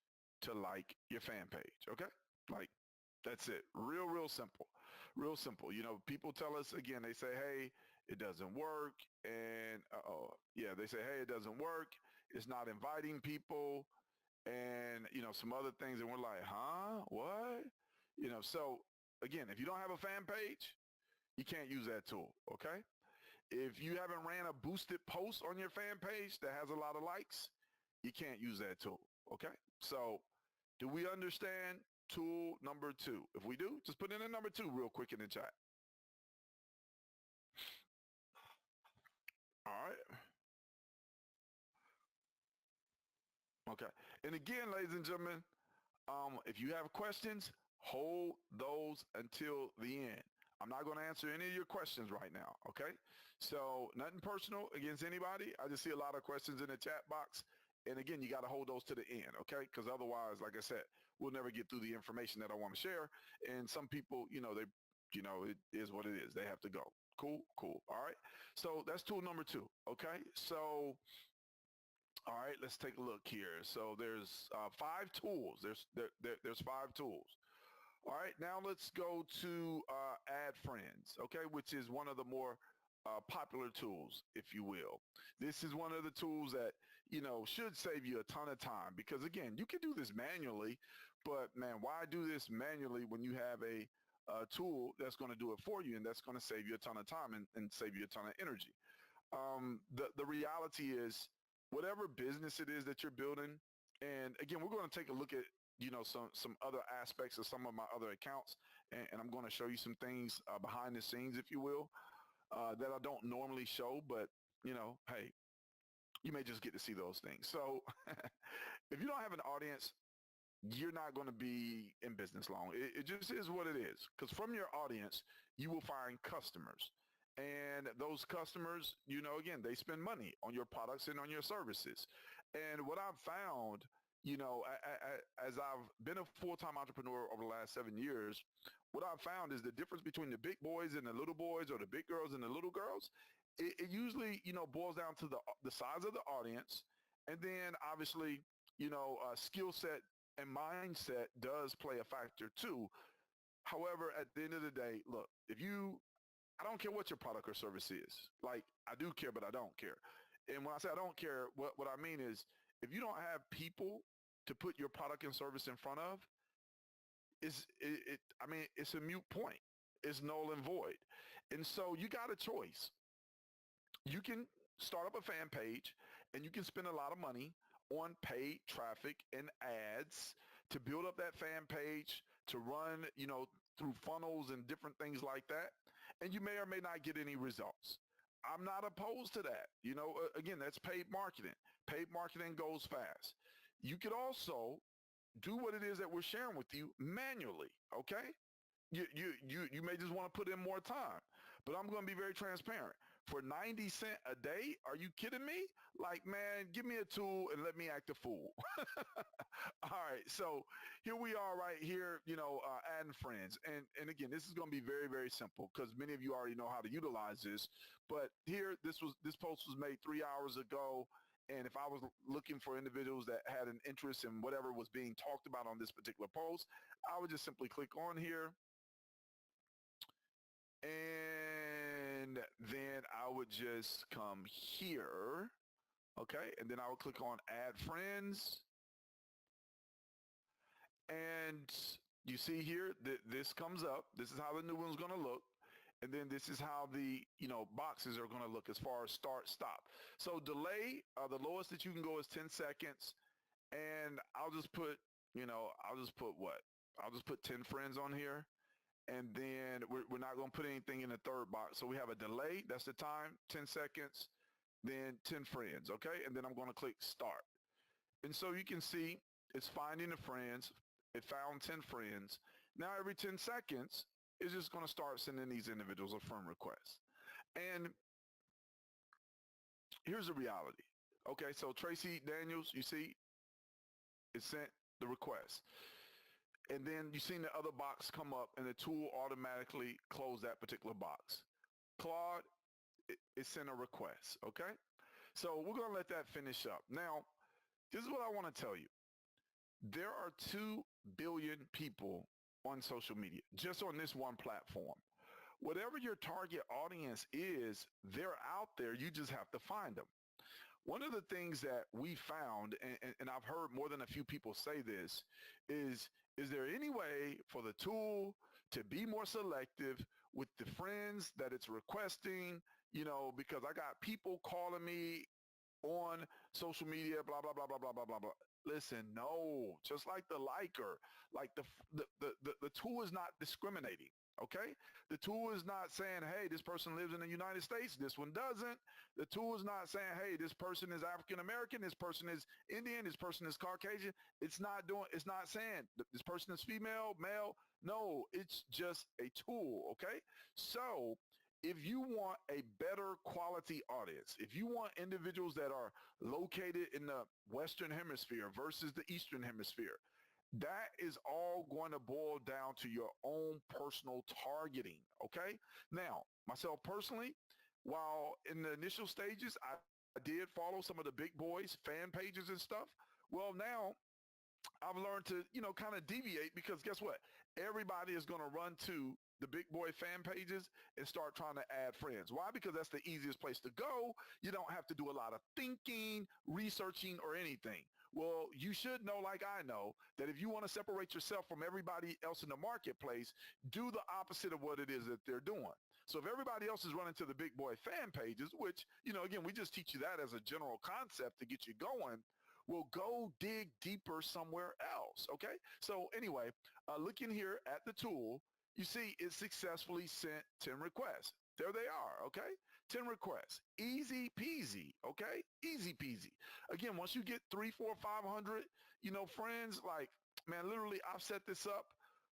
to like your fan page. Okay? Like that's it. Real simple. Real simple. People tell us again, they say, hey, it doesn't work. And yeah, they say, hey, it doesn't work. It's not inviting people and, some other things. And we're like, huh? What? So again, if you don't have a fan page, you can't use that tool, okay? If you haven't ran a boosted post on your fan page that has a lot of likes, you can't use that tool, okay? So do we understand tool number 2? If we do, just put in a number 2 real quick in the chat. All right. Okay. And again, ladies and gentlemen, if you have questions, hold those until the end. I'm not going to answer any of your questions right now, okay? So nothing personal against anybody. I just see a lot of questions in the chat box. And again, you got to hold those to the end, okay? Because otherwise, like I said, we'll never get through the information that I want to share. And some people, it is what it is. They have to go. Cool. All right. So that's tool number 2, okay? So all right, let's take a look here. So there's 5 tools. There's 5 tools. All right, now let's go to add friends, okay, which is one of the more popular tools, if you will. This is one of the tools that, should save you a ton of time because, again, you can do this manually, but, man, why do this manually when you have a tool that's going to do it for you and that's going to save you a ton of time and save you a ton of energy? The reality is whatever business it is that you're building, and again, we're going to take a look at some other aspects of some of my other accounts and I'm going to show you some things behind the scenes, if you will, that I don't normally show, but hey, you may just get to see those things. So if you don't have an audience, you're not going to be in business long. It just is what it is. Because from your audience, you will find customers. And those customers, again, they spend money on your products and on your services. And what I've found, as I've been a full-time entrepreneur over the last 7 years, what I've found is the difference between the big boys and the little boys, or the big girls and the little girls. It usually, boils down to the size of the audience. And then obviously, skill set and mindset does play a factor too. However, at the end of the day, look, I don't care what your product or service is. Like, I do care, but I don't care. And when I say I don't care, what I mean is, if you don't have people to put your product and service in front of, it's a mute point. It's null and void. And so you got a choice. You can start up a fan page and you can spend a lot of money on paid traffic and ads to build up that fan page, to run, through funnels and different things like that. And you may or may not get any results. I'm not opposed to that. Again, that's paid marketing. Paid marketing goes fast. You could also do what it is that we're sharing with you manually. Okay. You may just want to put in more time, but I'm going to be very transparent. For 90 cents a day, are you kidding me? Like, man, give me a tool and let me act a fool. All right, so here we are right here, adding friends. And again, this is going to be very, very simple because many of you already know how to utilize this. But here, this post was made 3 hours ago. And if I was looking for individuals that had an interest in whatever was being talked about on this particular post, I would just simply click on here. And then I would just come here. Okay. And then I would click on add friends. And you see here that this comes up. This is how the new one's going to look. And then this is how the, boxes are going to look as far as start, stop. So delay, the lowest that you can go is 10 seconds. And I'll just put what? I'll just put 10 friends on here. And then we're not going to put anything in the third box. So we have a delay. That's the time, 10 seconds, then 10 friends. Okay. And then I'm going to click start. And so you can see it's finding the friends. It found 10 friends. Now every 10 seconds, it's just going to start sending these individuals a friend request. And here's the reality. Okay, so Tracy Daniels, you see, it sent the request. And then you've seen the other box come up and the tool automatically closed that particular box. Claude, it sent a request, okay? So we're going to let that finish up. Now, this is what I want to tell you. There are 2 billion people on social media, just on this one platform. Whatever your target audience is, they're out there. You just have to find them. One of the things that we found, and I've heard more than a few people say this, is there any way for the tool to be more selective with the friends that it's requesting? Because I got people calling me on social media, blah, blah, blah, blah, blah, blah, blah, blah. Listen, no, just like the liker, like the tool is not discriminating. Okay. The tool is not saying, hey, this person lives in the United States. This one doesn't. The tool is not saying, hey, this person is African-American. This person is Indian. This person is Caucasian. It's not saying this person is female, male. No, it's just a tool. Okay. So if you want a better quality audience, if you want individuals that are located in the Western Hemisphere versus the Eastern Hemisphere, that is all going to boil down to your own personal targeting, okay? Now, myself personally, while in the initial stages, I did follow some of the big boys, fan pages and stuff. Well, now I've learned to, kind of deviate because guess what? Everybody is going to run to the big boy fan pages and start trying to add friends. Why? Because that's the easiest place to go. You don't have to do a lot of thinking, researching, or anything. Well, you should know, like I know, that if you want to separate yourself from everybody else in the marketplace, do the opposite of what it is that they're doing. So if everybody else is running to the big boy fan pages, which, again, we just teach you that as a general concept to get you going, well, go dig deeper somewhere else, okay? So anyway, looking here at the tool, you see it successfully sent 10 requests. There they are, okay? 10 requests. Easy peasy, okay? Easy peasy. Again, once you get 3, 4, 500, friends, like, man, literally I've set this up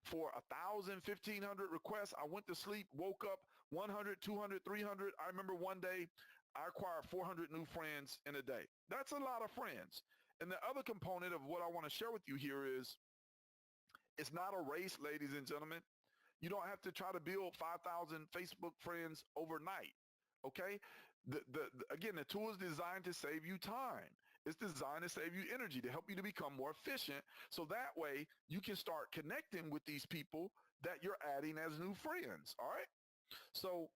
for 1,000, 1,500 requests. I went to sleep, woke up 100, 200, 300. I remember one day I acquired 400 new friends in a day. That's a lot of friends. And the other component of what I want to share with you here is it's not a race, ladies and gentlemen. You don't have to try to build 5,000 Facebook friends overnight. Okay. Again, the tool is designed to save you time. It's designed to save you energy, to help you to become more efficient. So that way you can start connecting with these people that you're adding as new friends. All right. So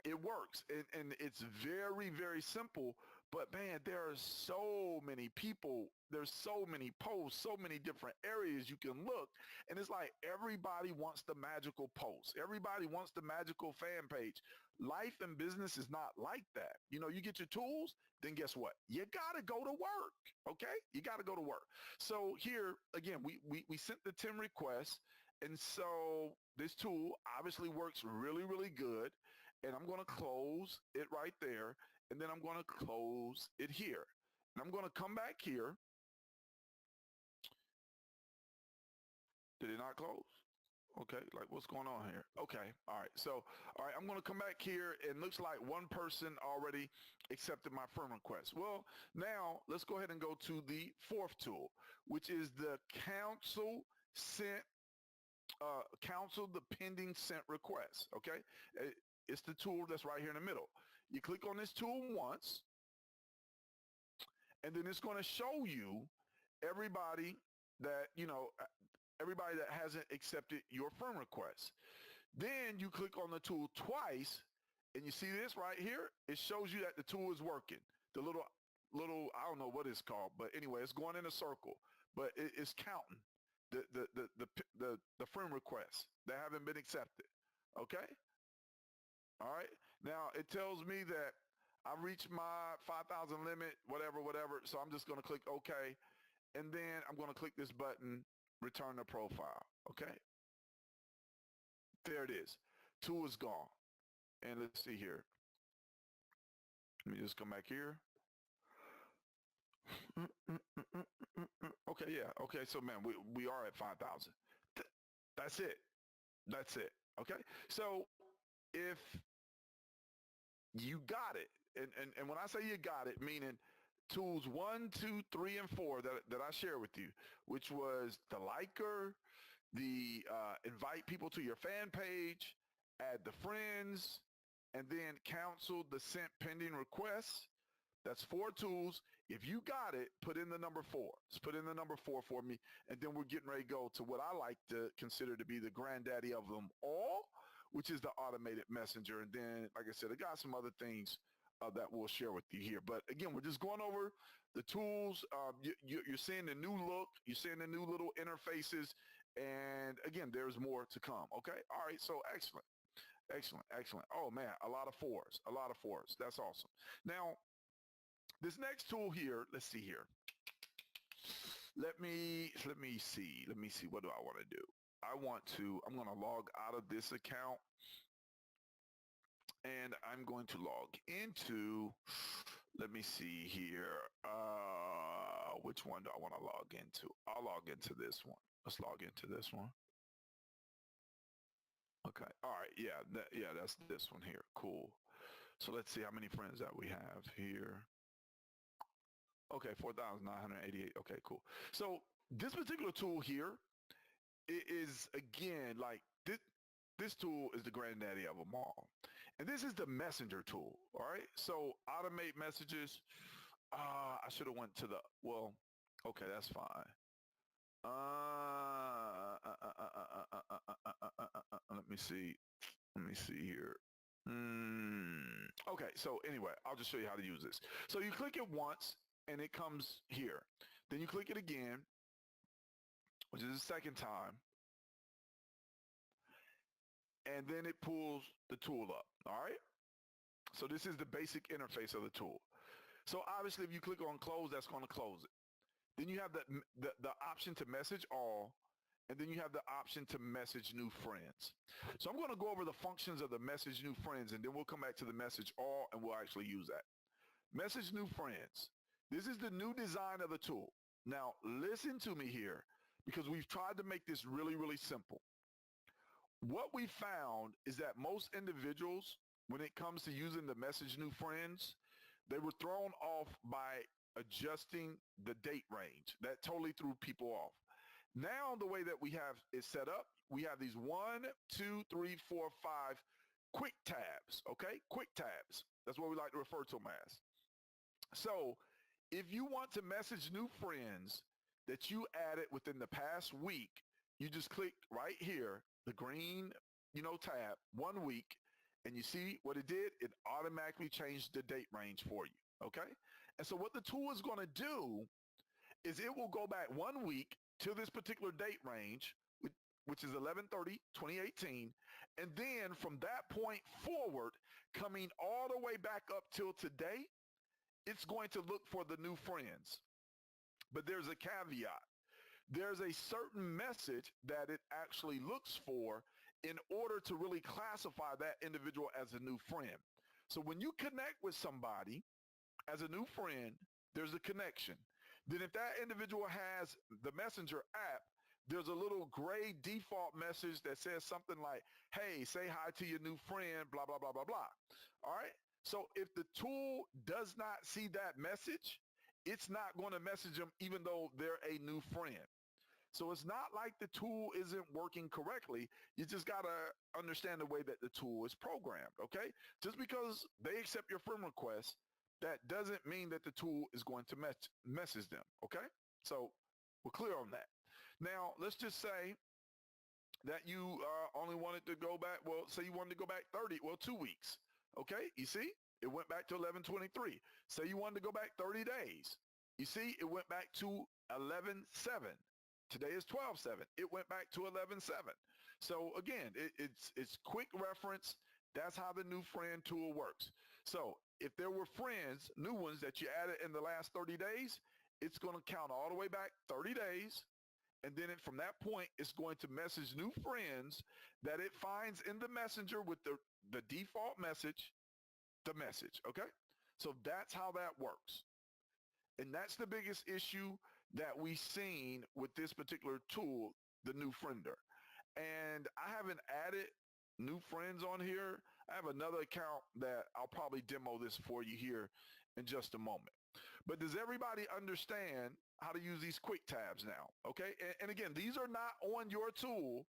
it works, and it's very, very simple. But man, there are so many people, there's so many posts, so many different areas you can look, and it's like everybody wants the magical post. Everybody wants the magical fan page. Life and business is not like that. You get your tools, then guess what? You got to go to work, okay? You got to go to work. So here, again, we sent the 10 requests, and so this tool obviously works really, really good. And I'm going to close it right there. And then I'm going to close it here. And I'm going to come back here. Did it not close? Okay, like what's going on here? Okay, all right. So, all right, I'm going to come back here. It looks like one person already accepted my friend request. Well, now let's go ahead and go to the fourth tool, which is the cancel the pending sent request. Okay, it's the tool that's right here in the middle. You click on this tool once, and then it's going to show you everybody that, everybody that hasn't accepted your friend request. Then you click on the tool twice, and you see this right here? It shows you that the tool is working. The little, I don't know what it's called, but anyway, it's going in a circle, but it's counting the friend requests that haven't been accepted. Okay? All right. Now it tells me that I reached my 5,000 limit, whatever. So I'm just going to click OK. And then I'm going to click this button, return the profile. Okay. There it is. Tool is gone. And let's see here. Let me just come back here. Okay. Yeah. Okay. So man, we are at 5,000. That's it. That's it. Okay. So if you got it, and when I say you got it, meaning tools 1, 2, 3, and 4 that I share with you, which was the liker, the invite people to your fan page, add the friends, and then cancel the sent pending requests. That's 4 tools. If you got it, put in the number 4. Just put in the number 4 for me, and then we're getting ready to go to what I like to consider to be the granddaddy of them all, which is the automated messenger. And then, like I said, I got some other things that we'll share with you here. But again, we're just going over the tools. You're seeing the new look. You're seeing the new little interfaces. And again, there's more to come. Okay. All right. So excellent. Excellent. Excellent. Oh man, a lot of 4s. A lot of 4s. That's awesome. Now, this next tool here, let's see here. Let me see. Let me see. What do I want to do? I'm going to log out of this account, and I'm going to log into, let me see here. Which one do I want to log into? I'll log into this one. Let's log into this one. Okay. All right. Yeah. That's this one here. Cool. So let's see how many friends that we have here. Okay. 4,988. Okay, cool. So this particular tool here is, again, like this tool is the granddaddy of them all. And this is the messenger tool. All right. So automate messages. I should have went to the, well, okay, that's fine. Let me see. Let me see here. Okay, so anyway, I'll just show you how to use this. So you click it once, and it comes here. Then you click it again, which is the second time. And then it pulls the tool up, all right? So this is the basic interface of the tool. So obviously, if you click on close, that's going to close it. Then you have the option to message all, and then you have the option to message new friends. So I'm going to go over the functions of the message new friends, and then we'll come back to the message all, and we'll actually use that. Message new friends. This is the new design of the tool. Now, listen to me here, because we've tried to make this really, really simple. What we found is that most individuals, when it comes to using the message new friends, they were thrown off by adjusting the date range. That totally threw people off. Now, the way that we have it set up, we have these 1, 2, 3, 4, 5 quick tabs, okay? Quick tabs. That's what we like to refer to them as. So if you want to message new friends that you added within the past week, you just click right here, the green, tab, 1 week, and you see what it did? It automatically changed the date range for you, okay? And so what the tool is going to do is it will go back 1 week to this particular date range, which is 11/30/2018, and then from that point forward, coming all the way back up till today, it's going to look for the new friends. But there's a caveat. There's a certain message that it actually looks for in order to really classify that individual as a new friend. So when you connect with somebody as a new friend, there's a connection. Then if that individual has the Messenger app, there's a little gray default message that says something like, hey, say hi to your new friend, blah, blah, blah, blah, blah. All right? So if the tool does not see that message, it's not going to message them even though they're a new friend. So it's not like the tool isn't working correctly. You just got to understand the way that the tool is programmed, okay? Just because they accept your friend request, that doesn't mean that the tool is going to message them, okay? So we're clear on that. Now, let's just say that you only wanted to go back, well, say you wanted to go back 2 weeks, okay? You see, it went back to 11/23. Say you wanted to go back 30 days. You see, it went back to 11/7. Today is 12/7. It went back to 11/7. So again, it's quick reference. That's how the new friend tool works. So if there were friends, new ones that you added in the last 30 days, it's going to count all the way back 30 days. And then from that point, it's going to message new friends that it finds in the messenger with the default message, the message, okay? So that's how that works. And that's the biggest issue that we've seen with this particular tool, the new friender. And I haven't added new friends on here. I have another account that I'll probably demo this for you here in just a moment. But does everybody understand how to use these quick tabs now? Okay. And again, these are not on your tool.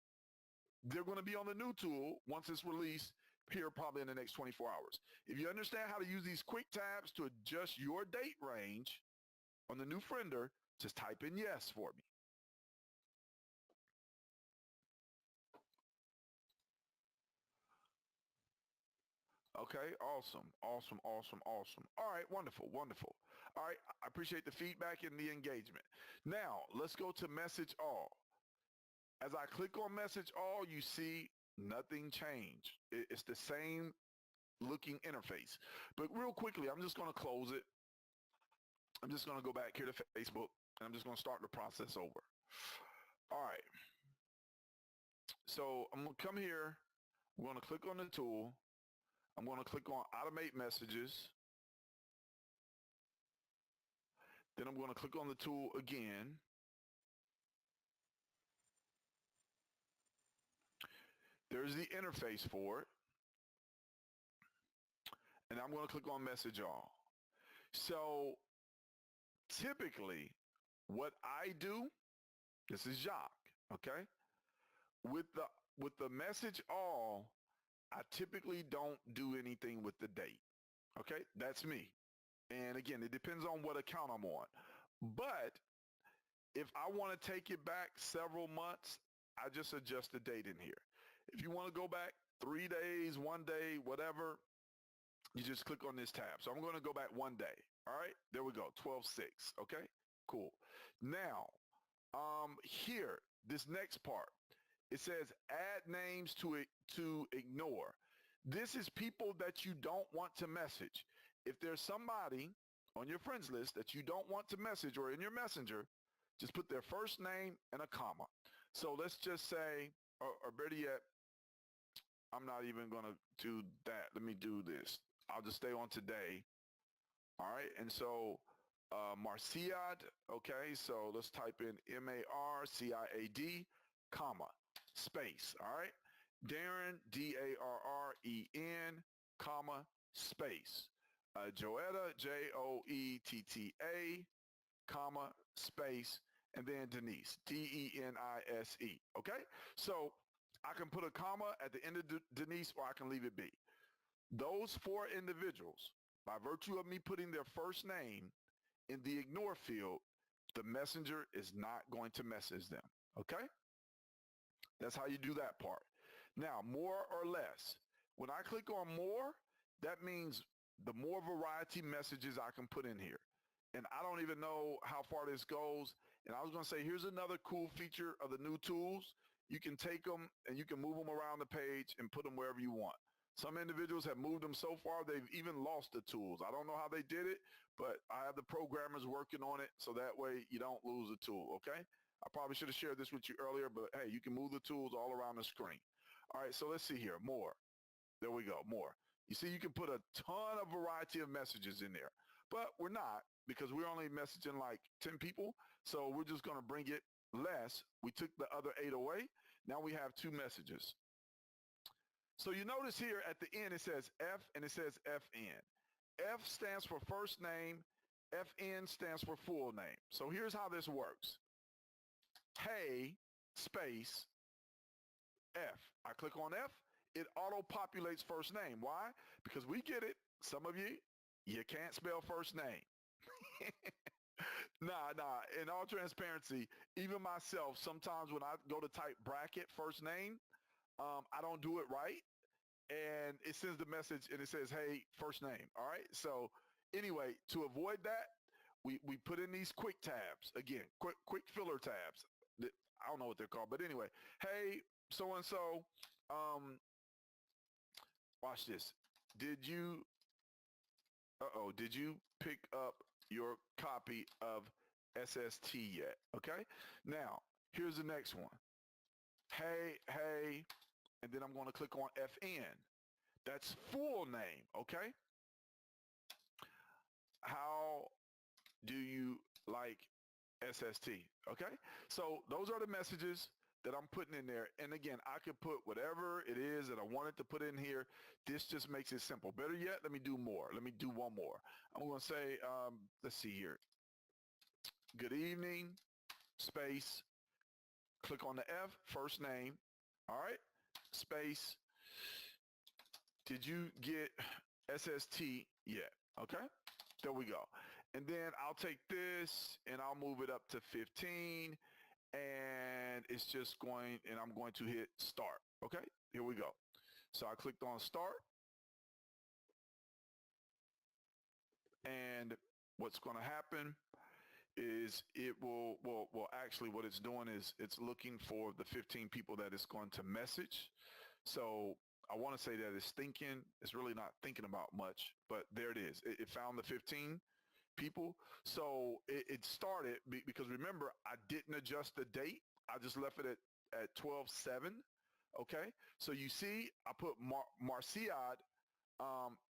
They're going to be on the new tool once it's released here probably in the next 24 hours. If you understand how to use these quick tabs to adjust your date range on the new friender, just type in yes for me. Okay, awesome. All right, wonderful. All right, I appreciate the feedback and the engagement. Now, let's go to message all. As I click on message all, you see nothing changed. It's the same looking interface. But real quickly, I'm just going to close it. I'm just going to go back here to Facebook, and I'm just going to start the process over. All right. So I'm going to come here. I'm going to click on the tool. I'm going to click on automate messages. Then I'm going to click on the tool again. There's the interface for it. And I'm going to click on message all. So typically what I do, this is Jacques, okay? With the message all, I typically don't do anything with the date, okay? That's me. And again, it depends on what account I'm on. But if I want to take it back several months, I just adjust the date in here. If you want to go back 3 days, 1 day, whatever, you just click on this tab. So I'm going to go back 1 day. All right, there we go, 12/6. Okay, cool. Now, here, this next part, it says add names to ignore. This is people that you don't want to message. If there's somebody on your friends list that you don't want to message or in your messenger, just put their first name and a comma. So let's just say, or better yet, I'm not even going to do that. Let me do this. I'll just stay on today. All right. And so Marciad, okay, so let's type in Marciad, comma, space, all right? Darren, Darren, comma, space. Joetta, Joetta, comma, space, and then Denise, Denise, okay? So I can put a comma at the end of Denise, or I can leave it be. Those four individuals, by virtue of me putting their first name in the ignore field, the messenger is not going to message them, okay? That's how you do that part. Now, more or less. When I click on more, that means the more variety messages I can put in here. And I don't even know how far this goes. And I was going to say, here's another cool feature of the new tools. You can take them and you can move them around the page and put them wherever you want. Some individuals have moved them so far, they've even lost the tools. I don't know how they did it, but I have the programmers working on it so that way you don't lose the tool, okay? I probably should have shared this with you earlier, but hey, you can move the tools all around the screen. All right, so let's see here, more. There we go, more. You see, you can put a ton of variety of messages in there, but we're not because we're only messaging like 10 people. So we're just gonna bring it less. We took the other 8 away. Now we have 2 messages. So you notice here at the end, it says F and it says FN. F stands for first name. FN stands for full name. So here's how this works. Hey, space, F. I click on F, it auto-populates first name. Why? Because we get it. Some of you can't spell first name. Nah. In all transparency, even myself, sometimes when I go to type bracket first name, I don't do it right. And it sends the message and it says, hey, first name. All right. So anyway, to avoid that, we put in these quick tabs. Again, quick filler tabs. I don't know what they're called, but anyway, hey, so-and-so, watch this. Did you pick up your copy of SST yet? Okay. Now, here's the next one. Hey, and then I'm going to click on FN. That's full name, okay? How do you like SST, okay? So those are the messages that I'm putting in there. And again, I could put whatever it is that I wanted to put in here. This just makes it simple. Better yet, let me do more. Let me do one more. I'm going to say, let's see here. Good evening, space, click on the F, first name, all right, space, did you get SST yet? Okay, there we go. And then I'll take this and I'll move it up to 15 and it's just going, and I'm going to hit start. Okay, here we go. So I clicked on start and what's going to happen is it will, well, actually what it's doing is it's looking for the 15 people that it's going to message. So I want to say that it's thinking, it's really not thinking about much, but there it is. It found the 15 people. So it started because remember, I didn't adjust the date. I just left it at 12/7. Okay. So you see, I put Marciad,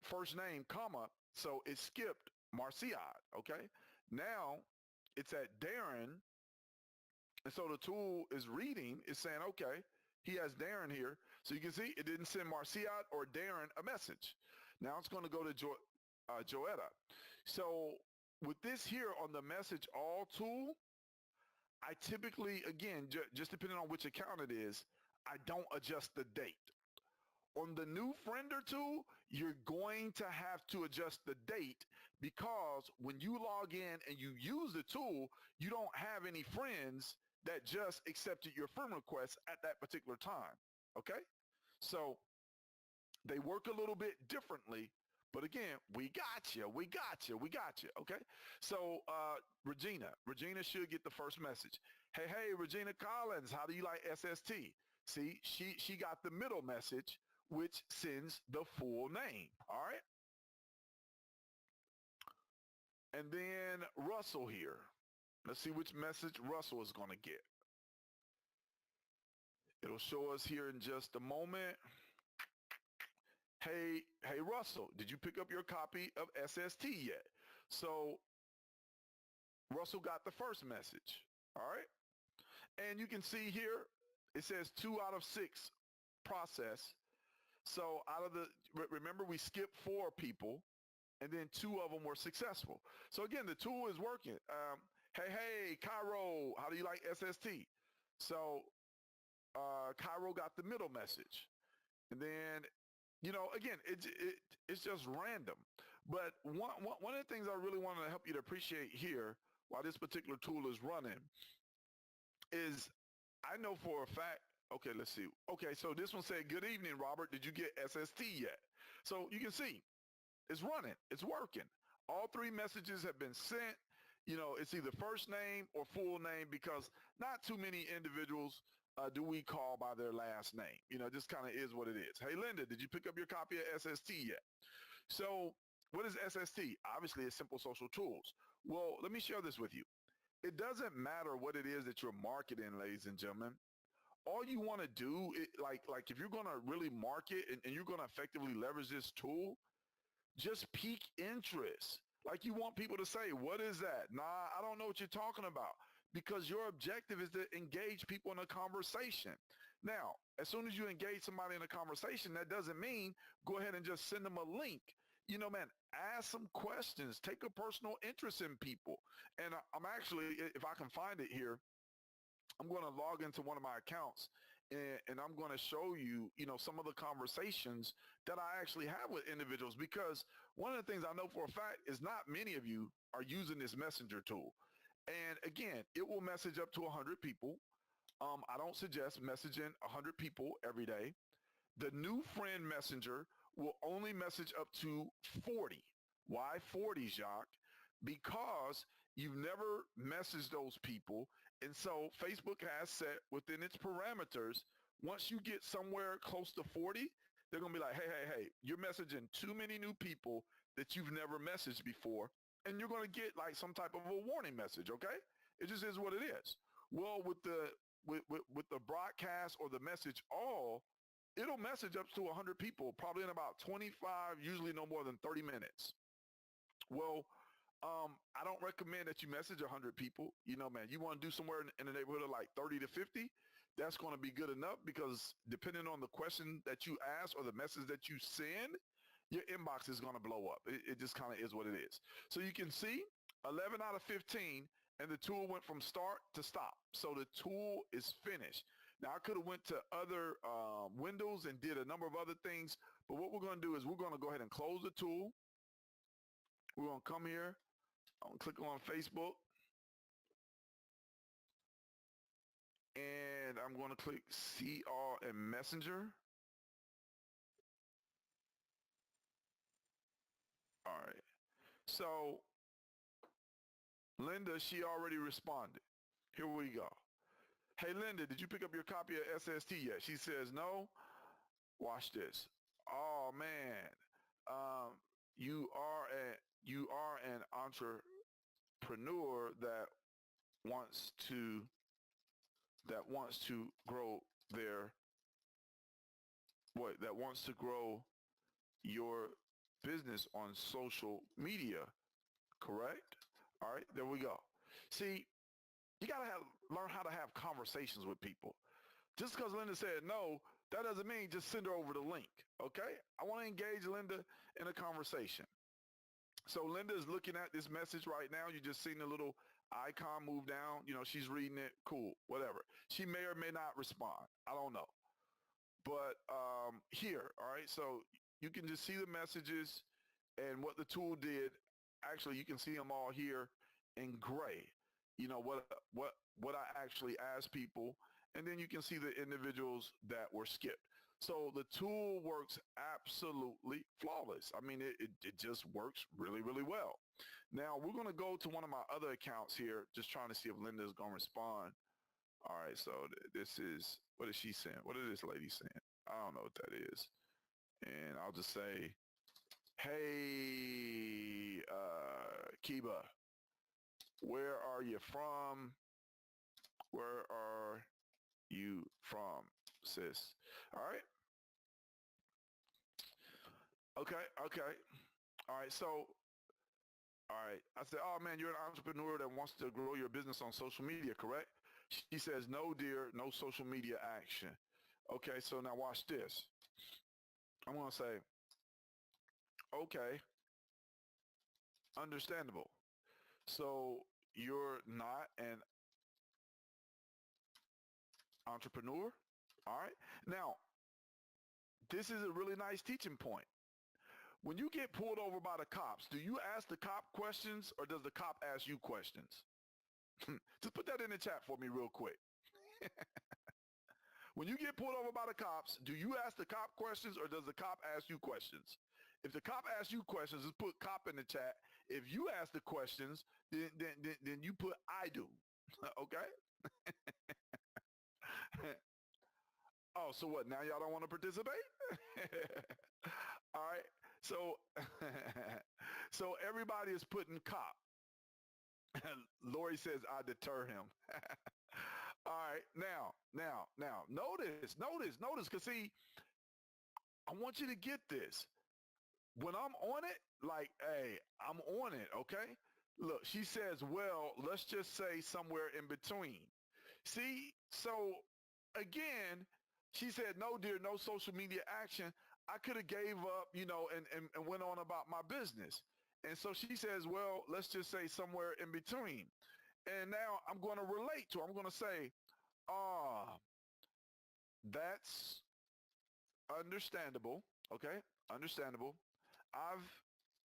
first name, comma. So it skipped Marciad. Okay. Now it's at Darren. And so the tool is reading, it's saying, okay, he has Darren here. So you can see it didn't send Marciad or Darren a message. Now it's going to go to Joetta. So with this here on the message all tool, I typically, again, just depending on which account it is, I don't adjust the date. On the new Friender tool, you're going to have to adjust the date because when you log in and you use the tool, you don't have any friends that just accepted your friend request at that particular time, okay? So they work a little bit differently, but again, we got you, okay? So Regina should get the first message. Hey, Regina Collins, how do you like SST? See, she got the middle message, which sends the full name, all right? And then Russell here. Let's see which message Russell is going to get. It'll show us here in just a moment. Hey, Russell, did you pick up your copy of SST yet? So Russell got the first message. All right. And you can see here, it says 2 out of 6 process. So out of the, remember we skipped 4 people and then 2 of them were successful. So again, the tool is working. Hey, Cairo, how do you like SST? So Cairo got the middle message. And then, again, it's just random. But one of the things I really want to help you to appreciate here while this particular tool is running is I know for a fact, okay, let's see. Okay, so this one said, good evening, Robert. Did you get SST yet? So you can see it's running. It's working. All 3 messages have been sent. It's either first name or full name because not too many individuals do we call by their last name. This kind of is what it is. Hey, Linda, did you pick up your copy of SST yet? So what is SST? Obviously, it's Simple Social Tools. Well, let me share this with you. It doesn't matter what it is that you're marketing, ladies and gentlemen. All you want to do, like if you're going to really market and you're going to effectively leverage this tool, just pique interest. Like you want people to say, what is that? Nah, I don't know what you're talking about. Because your objective is to engage people in a conversation. Now, as soon as you engage somebody in a conversation, that doesn't mean go ahead and just send them a link. Man, ask some questions. Take a personal interest in people. And I'm actually, if I can find it here, I'm going to log into one of my accounts and I'm going to show you, some of the conversations that I actually have with individuals because one of the things I know for a fact is not many of you are using this messenger tool. And again, it will message up to 100 people. I don't suggest messaging 100 people every day. The new friend messenger will only message up to 40. Why 40, Jacques? Because you've never messaged those people. And so Facebook has set within its parameters, once you get somewhere close to 40, they're going to be like, hey, you're messaging too many new people that you've never messaged before. And you're going to get like some type of a warning message, okay? It just is what it is. Well, with the broadcast or the message all, it'll message up to 100 people, probably in about 25, usually no more than 30 minutes. Well, I don't recommend that you message 100 people. Man, you want to do somewhere in the neighborhood of like 30 to 50. That's going to be good enough because depending on the question that you ask or the message that you send, your inbox is going to blow up. It just kind of is what it is. So you can see 11 out of 15 and the tool went from start to stop. So the tool is finished. Now I could have went to other windows and did a number of other things, but what we're going to do is we're going to go ahead and close the tool. We're going to come here. I'm going to click on Facebook. And I'm going to click see all and Messenger. All right. So Linda, she already responded. Here we go. Hey, Linda, did you pick up your copy of SST yet? She says, no. Watch this. Oh, man. You are an entrepreneur that wants to grow that wants to grow your business on social media, correct? All right, there we go. See, you got to learn how to have conversations with people. Just because Linda said no, that doesn't mean just send her over the link, okay? I want to engage Linda in a conversation. So Linda is looking at this message right now. You just seen the little icon move down. She's reading it. Cool, whatever. She may or may not respond. I don't know. But here, all right, so you can just see the messages and what the tool did. Actually, you can see them all here in gray. What I actually asked people, and then you can see the individuals that were skipped. So the tool works absolutely flawless. I mean, it just works really, really well. Now we're going to go to one of my other accounts here, just trying to see if Linda is going to respond. All right, so this is, what is she saying? What is this lady saying? I don't know what that is. And I'll just say, hey, Kiba, where are you from? Where are you from, sis? All right. Okay. Okay. All right. So, all right. I said, oh man, you're an entrepreneur that wants to grow your business on social media, correct? She says, no, dear, no social media action. Okay. So now watch this. I'm going to say, okay, understandable. So you're not an entrepreneur. All right. Now, this is a really nice teaching point. When you get pulled over by the cops, do you ask the cop questions or does the cop ask you questions? Just put that in the chat for me real quick. When you get pulled over by the cops, do you ask the cop questions or does the cop ask you questions? If the cop asks you questions, just put cop in the chat. If you ask the questions, then you put I do. Okay? Oh, so what? Now y'all don't want to participate? All right. So, so everybody is putting cop. Lori says I deter him. All right. Now, notice, because see, I want you to get this. When I'm on it, like, hey, I'm on it, okay? Look, she says, well, let's just say somewhere in between. See, so again, she said, no, dear, no social media action. I could have gave up, and went on about my business. And so she says, well, let's just say somewhere in between. And now I'm going to relate to her. I'm going to say, ah, that's understandable. Okay, understandable. I've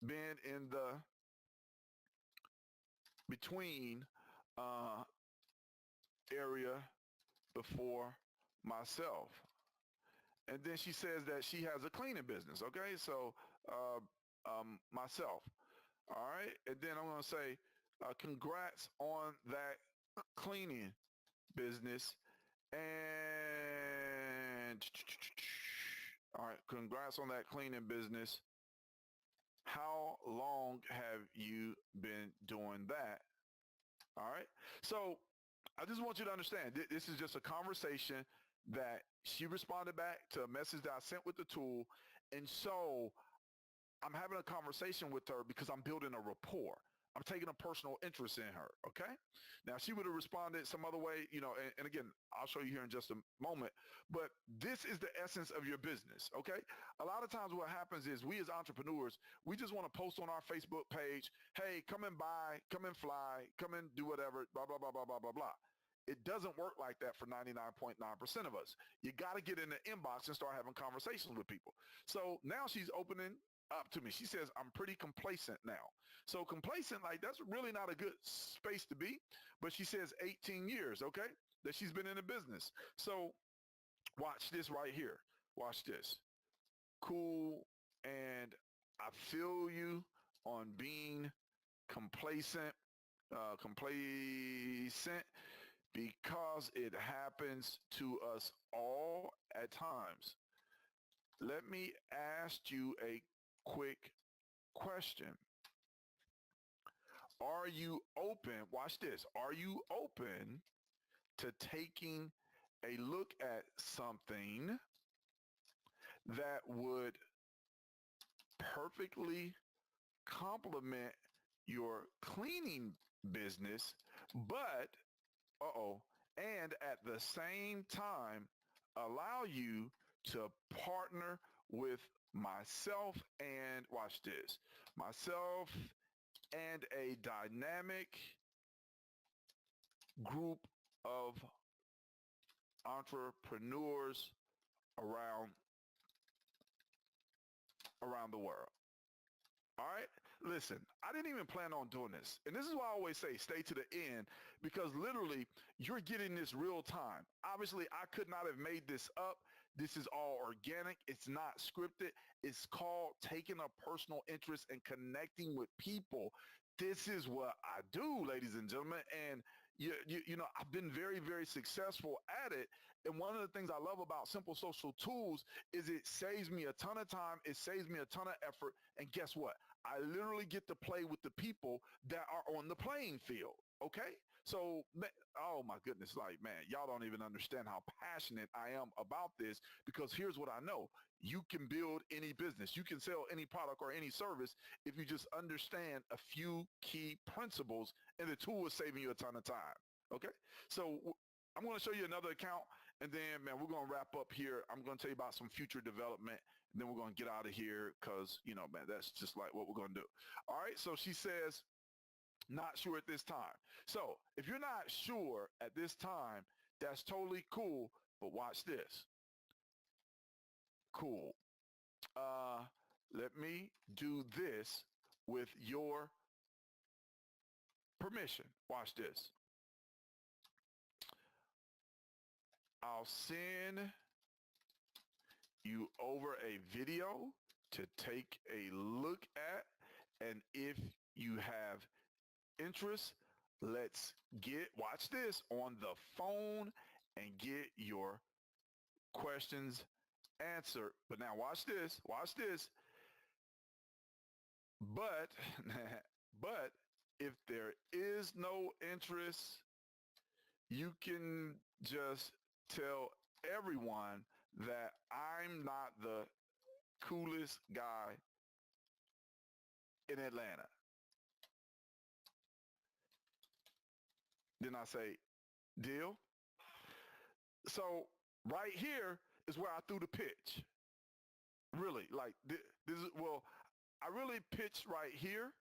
been in the between uh, area before myself. And then she says that she has a cleaning business. Okay, so myself. All right, and then I'm gonna say, congrats on that cleaning business. And all right, congrats on that cleaning business. How long have you been doing that? All right. So I just want you to understand, this is just a conversation that she responded back to a message that I sent with the tool. And so I'm having a conversation with her because I'm building a rapport. I'm taking a personal interest in her, okay? Now, she would have responded some other way, and again, I'll show you here in just a moment, but this is the essence of your business, okay? A lot of times what happens is we as entrepreneurs, we just want to post on our Facebook page, hey, come and buy, come and fly, come and do whatever, blah, blah, blah, blah, blah, blah, blah. It doesn't work like that for 99.9% of us. You got to get in the inbox and start having conversations with people. So now she's opening up to me. She says, I'm pretty complacent now. So complacent, like that's really not a good space to be. But she says 18 years, okay, that she's been in the business. So watch this right here. Watch this. Cool. And I feel you on being complacent because it happens to us all at times. Let me ask you a quick question. Are you open? Watch this. Are you open to taking a look at something that would perfectly complement your cleaning business, but, and at the same time, allow you to partner with myself and, watch this, myself and a dynamic group of entrepreneurs around the world. All right? Listen, I didn't even plan on doing this. And this is why I always say stay to the end, because literally you're getting this real time. Obviously, I could not have made this up. This is all organic. It's not scripted. It's called taking a personal interest and connecting with people. This is what I do, ladies and gentlemen. And I've been very, very successful at it. And one of the things I love about Simple Social Tools is it saves me a ton of time. It saves me a ton of effort. And guess what? I literally get to play with the people that are on the playing field. Okay. So, oh my goodness, like, man, y'all don't even understand how passionate I am about this, because here's what I know. You can build any business. You can sell any product or any service if you just understand a few key principles, and the tool is saving you a ton of time. Okay. So I'm going to show you another account, and then, man, we're going to wrap up here. I'm going to tell you about some future development, and then we're going to get out of here because, you know, man, that's just like what we're going to do. All right. So she says, not sure at this time. So if you're not sure at this time, that's totally cool. But watch this. Cool. Let me do this with your permission. Watch this. I'll send you over a video to take a look at. And if you have interest, let's watch this, on the phone and get your questions answered. But now watch this. But, but if there is no interest, you can just tell everyone that I'm not the coolest guy in Atlanta. Then I say, deal? So right here is where I threw the pitch. Really, like this is, well, I really pitched right here,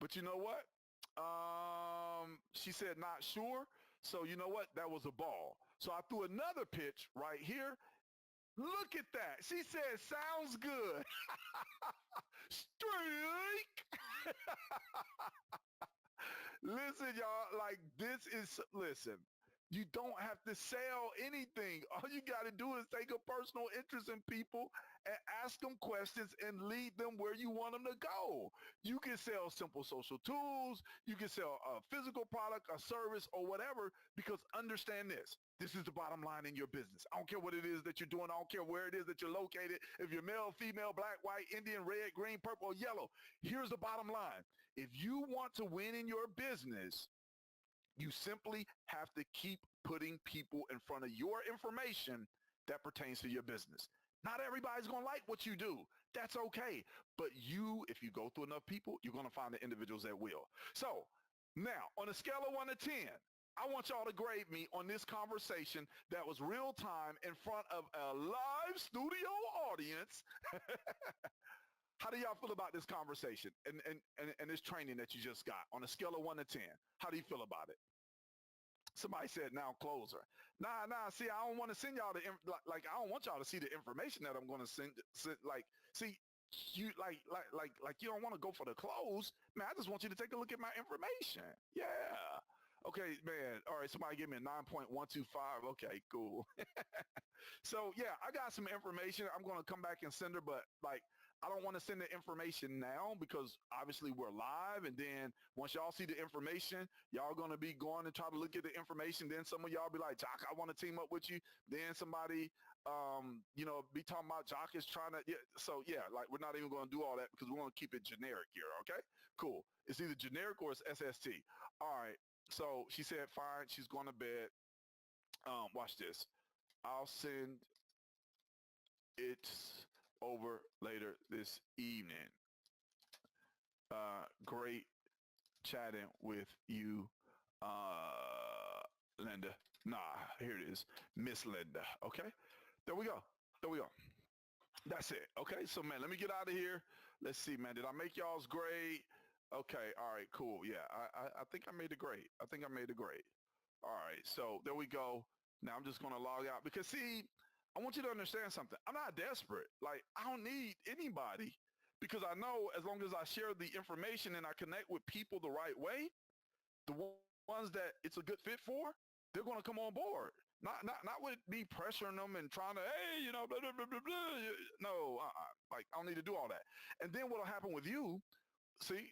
but you know what? She said not sure. So you know what? That was a ball. So I threw another pitch right here. Look at that. She said, sounds good. Streak. Listen, y'all, like this is, listen, you don't have to sell anything. All you got to do is take a personal interest in people and ask them questions and lead them where you want them to go. You can sell simple social tools. You can sell a physical product, a service, or whatever, because understand this. This is the bottom line in your business. I don't care what it is that you're doing. I don't care where it is that you're located. If you're male, female, black, white, Indian, red, green, purple, or yellow. Here's the bottom line. If you want to win in your business, you simply have to keep putting people in front of your information that pertains to your business. Not everybody's going to like what you do. That's okay. But you, if you go through enough people, you're going to find the individuals that will. So now, on a scale of 1 to 10, I want y'all to grade me on this conversation that was real time in front of a live studio audience. How do y'all feel about this conversation and this training that you just got on a scale of 1 to 10? How do you feel about it? Somebody said now closer. Nah, see, I don't want to send y'all the, like, I don't want y'all to see the information that I'm going to send, like, see, you, like, you don't want to go for the close. Man, I just want you to take a look at my information. Yeah. Okay, man. All right, somebody give me a 9.125. Okay, cool. So, yeah, I got some information. I'm going to come back and send her, but, like, I don't want to send the information now because obviously we're live, and then once y'all see the information, y'all going to be going and try to look at the information. Then some of y'all be like, Jock, I want to team up with you. Then somebody, you know, be talking about Jock is trying to, yeah. So yeah, like we're not even going to do all that because we want to keep it generic here. Okay, cool. It's either generic or it's SST. All right. So she said, fine. She's going to bed. Watch this. I'll send it over later this evening. Great chatting with you, Linda. Nah, here it is. Miss Linda. Okay. There we go. That's it. Okay. So, man, let me get out of here. Let's see, man. Did I make y'all's grade? Okay. All right, cool. Yeah, I think I made the grade. All right. So there we go. Now I'm just going to log out because, see, I want you to understand something. I'm not desperate. Like, I don't need anybody because I know as long as I share the information and I connect with people the right way, the ones that it's a good fit for, they're going to come on board. Not with me pressuring them and trying to, hey, you know, blah, blah, blah, blah, blah. No, like, I don't need to do all that. And then what'll happen with you, see,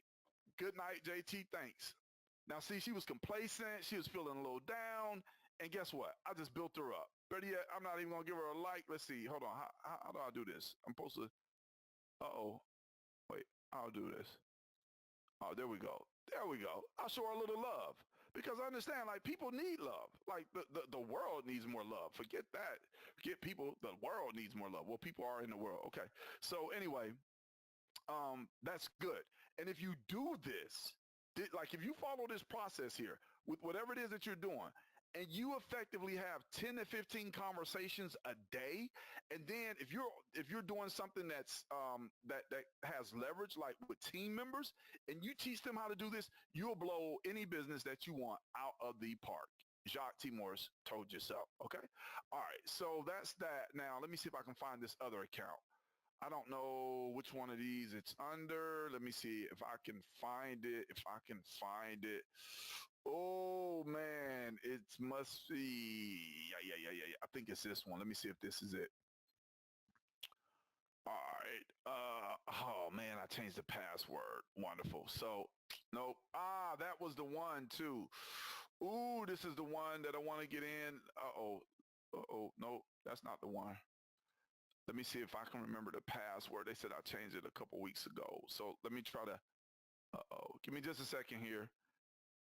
good night, JT, thanks. Now, see, she was complacent. She was feeling a little down. And guess what? I just built her up. Better yet, I'm not even going to give her a like. Let's see. Hold on. How do I do this? I'm supposed to. Uh-oh. Wait. I'll do this. Oh, there we go. There we go. I'll show her a little love because I understand like people need love. Like the world needs more love. Forget that. Forget people. The world needs more love. Well, people are in the world. Okay. So anyway, that's good. And if you do this, like if you follow this process here with whatever it is that you're doing, and you effectively have 10 to 15 conversations a day, and then if you're doing something that has leverage, like with team members, and you teach them how to do this, you'll blow any business that you want out of the park. Jacques T. Morris told you so. Okay. All right. So that's that. Now let me see if I can find this other account. I don't know which one of these it's under. Let me see if I can find it. If I can find it. Oh man, it must be. Yeah. I think it's this one. Let me see if this is it. All right. Oh man, I changed the password. Wonderful. So, nope. Ah, that was the one too. Ooh, this is the one that I want to get in. Uh-oh. Uh-oh. Nope, that's not the one. Let me see if I can remember the password. They said I changed it a couple weeks ago. So let me try to, give me just a second here.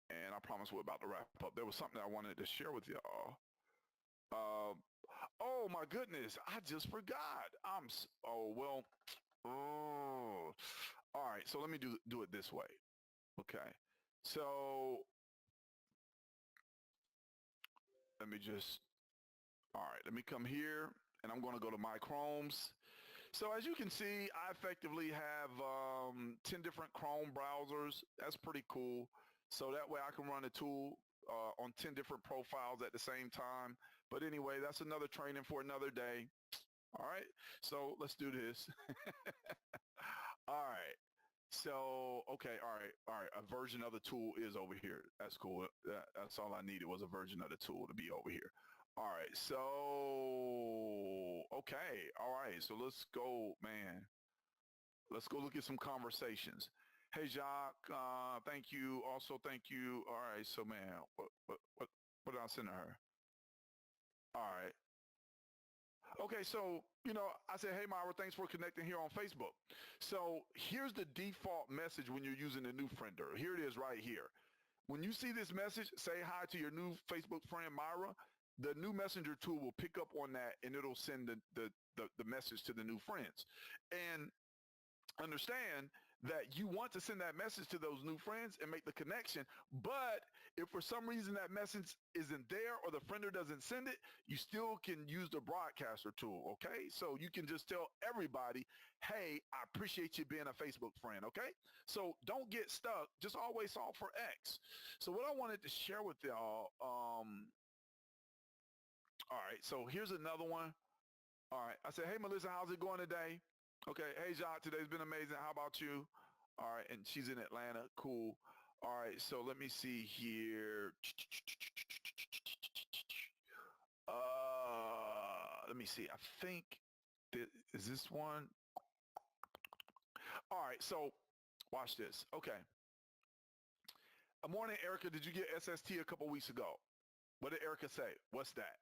And I promise we're about to wrap up. There was something I wanted to share with y'all. Um, oh my goodness, I just forgot. Oh, well, oh, all right. So let me do it this way. Okay. So let me just, all right, let me come here and I'm going to go to my Chromes. So as you can see, I effectively have 10 different Chrome browsers. That's pretty cool. So that way I can run a tool on 10 different profiles at the same time. But anyway, that's another training for another day. All right. So let's do this. All right. So, okay. All right. All right. A version of the tool is over here. That's cool. That's all I needed was a version of the tool to be over here. All right. So, okay. All right. So let's go, man. Let's go look at some conversations. Hey, Jacques, thank you. Also, thank you. All right. So, man, what did I send to her? All right. Okay, so, I said, hey, Myra, thanks for connecting here on Facebook. So here's the default message when you're using the new friender. Here it is right here. When you see this message, say hi to your new Facebook friend, Myra. The new messenger tool will pick up on that and it'll send the message to the new friends. And understand that you want to send that message to those new friends and make the connection. But if for some reason that message isn't there or the friender doesn't send it, you still can use the broadcaster tool, okay? So you can just tell everybody, hey, I appreciate you being a Facebook friend, okay? So don't get stuck. Just always solve for X. So what I wanted to share with y'all, all right, so here's another one. All right, I said, hey, Melissa, how's it going today? Okay, hey, Jacques, today's been amazing. How about you? All right, and she's in Atlanta. Cool. All right, so let me see here. Let me see. I think, is this one? All right, so watch this. Okay. Good morning, Erica. Did you get SST a couple weeks ago? What did Erica say? What's that?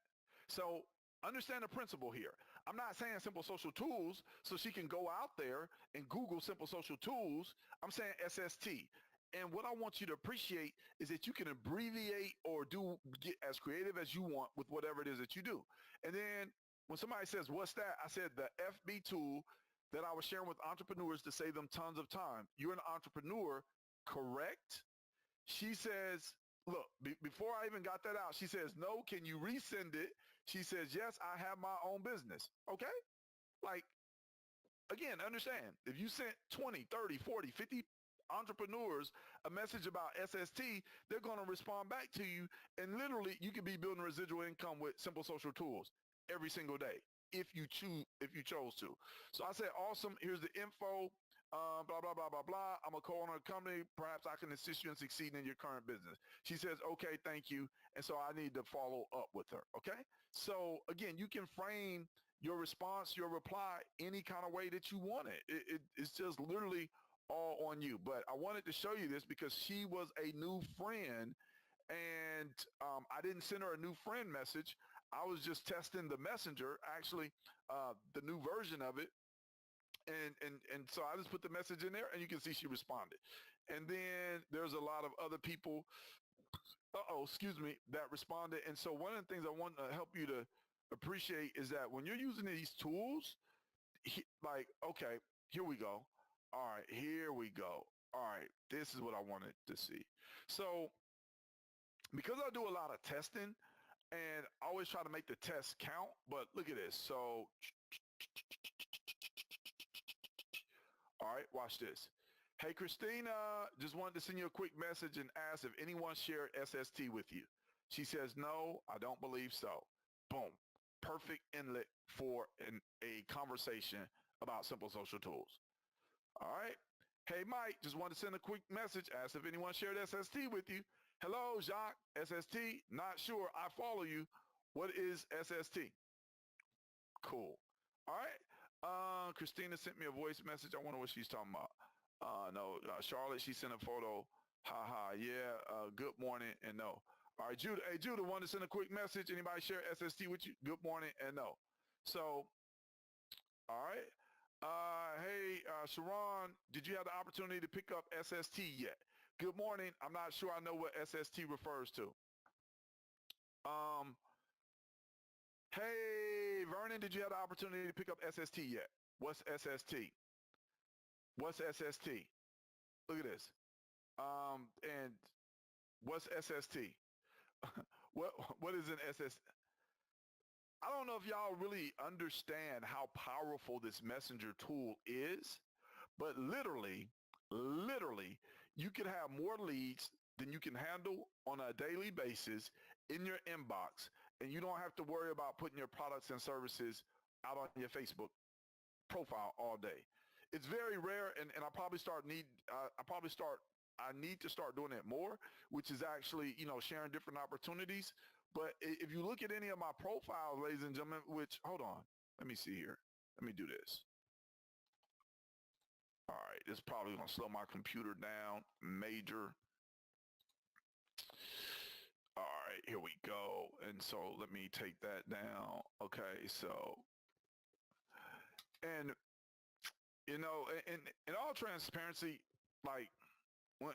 So understand the principle here. I'm not saying Simple Social Tools so she can go out there and Google Simple Social Tools. I'm saying SST. And what I want you to appreciate is that you can abbreviate or get as creative as you want with whatever it is that you do. And then when somebody says, what's that? I said the FB tool that I was sharing with entrepreneurs to save them tons of time. You're an entrepreneur, correct? She says, look, before I even got that out, she says, no, can you resend it? She says, yes, I have my own business. Okay? Like, again, understand, if you sent 20, 30, 40, 50 entrepreneurs a message about SST, they're going to respond back to you. And literally, you could be building residual income with Simple Social Tools every single day if you chose to. So I said, awesome. Here's the info. Blah, blah, blah, blah, blah. I'm a co-owner of a company. Perhaps I can assist you in succeeding in your current business. She says, okay, thank you. And so I need to follow up with her. Okay. So again, you can frame your response, your reply, any kind of way that you want it. It's just literally all on you. But I wanted to show you this because she was a new friend and I didn't send her a new friend message. I was just testing the messenger, actually, the new version of it. And so I just put the message in there, and you can see she responded. And then there's a lot of other people, excuse me, that responded. And so one of the things I want to help you to appreciate is that when you're using these tools, like, okay, here we go. All right, here we go. All right, this is what I wanted to see. So because I do a lot of testing and I always try to make the test count, but look at this. So, all right, watch this. Hey, Christina, just wanted to send you a quick message and ask if anyone shared SST with you. She says, no, I don't believe so. Boom. Perfect inlet for a conversation about simple social tools. All right. Hey, Mike, just wanted to send a quick message, ask if anyone shared SST with you. Hello, Jacques, SST, not sure. I follow you. What is SST? Cool. All right. Christina sent me a voice message. I wonder what she's talking about. No, Charlotte, she sent a photo. Ha ha. Yeah. Good morning and no. All right, Judah. Hey, Judah, want to send a quick message? Anybody share SST with you? Good morning and no. So, all right. Hey, Sharon, did you have the opportunity to pick up SST yet? Good morning. I'm not sure I know what SST refers to. Hey, Vernon, did you have the opportunity to pick up SST yet? What's SST? What's SST? Look at this. And what's SST? What is an SST? I don't know if y'all really understand how powerful this messenger tool is, but literally, you can have more leads than you can handle on a daily basis in your inbox, and you don't have to worry about putting your products and services out on your Facebook profile all day. It's very rare, and I probably I need to start doing it more, which is actually, sharing different opportunities. But if you look at any of my profiles, ladies and gentlemen, which, hold on, let me see here. Let me do this. All right, this is probably going to slow my computer down major. All right, here we go. And so let me take that down. Okay, so, and, in all transparency, like, when,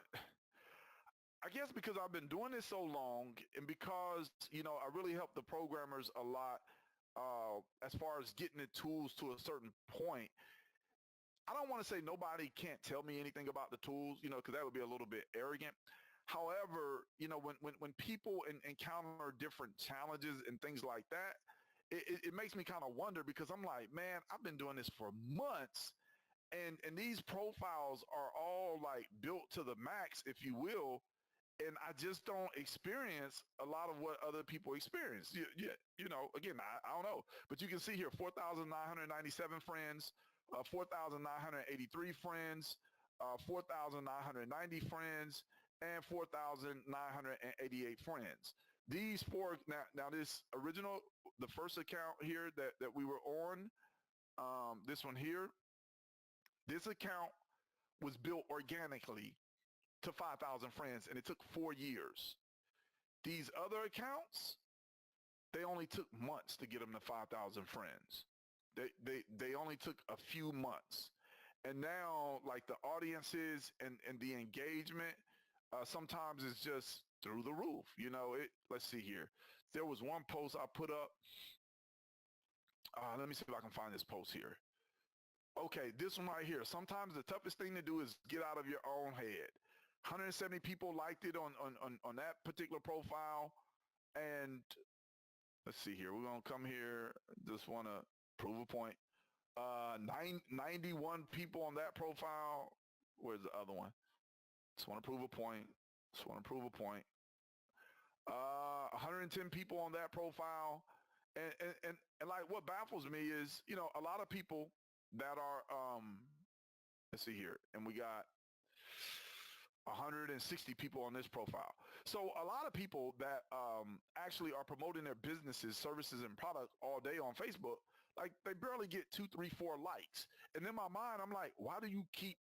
I guess because I've been doing this so long and because, I really help the programmers a lot as far as getting the tools to a certain point. I don't want to say nobody can't tell me anything about the tools, because that would be a little bit arrogant. However, when people encounter different challenges and things like that, it makes me kind of wonder because I'm like, man, I've been doing this for months and these profiles are all like built to the max, if you will. And I just don't experience a lot of what other people experience. Again, I don't know. But you can see here, 4,997 friends, 4,983 friends, 4,990 friends, and 4,988 friends. These four, now this original, the first account here that we were on, this one here, this account was built organically to 5,000 friends, and it took 4 years. These other accounts, they only took months to get them to 5,000 friends. They only took a few months. And now, like the audiences and the engagement, sometimes it's just through the roof. Let's see here. There was one post I put up. Let me see if I can find this post here. Okay, this one right here. Sometimes the toughest thing to do is get out of your own head. 170 people liked it on that particular profile. And let's see here. We're going to come here. Just want to prove a point. 91 people on that profile. Where's the other one? Just want to prove a point. 110 people on that profile. And like what baffles me is, a lot of people that are, let's see here. And we got 160 people on this profile. So a lot of people that actually are promoting their businesses, services, and products all day on Facebook, like they barely get 2, 3, 4 likes. And in my mind, I'm like, why do you keep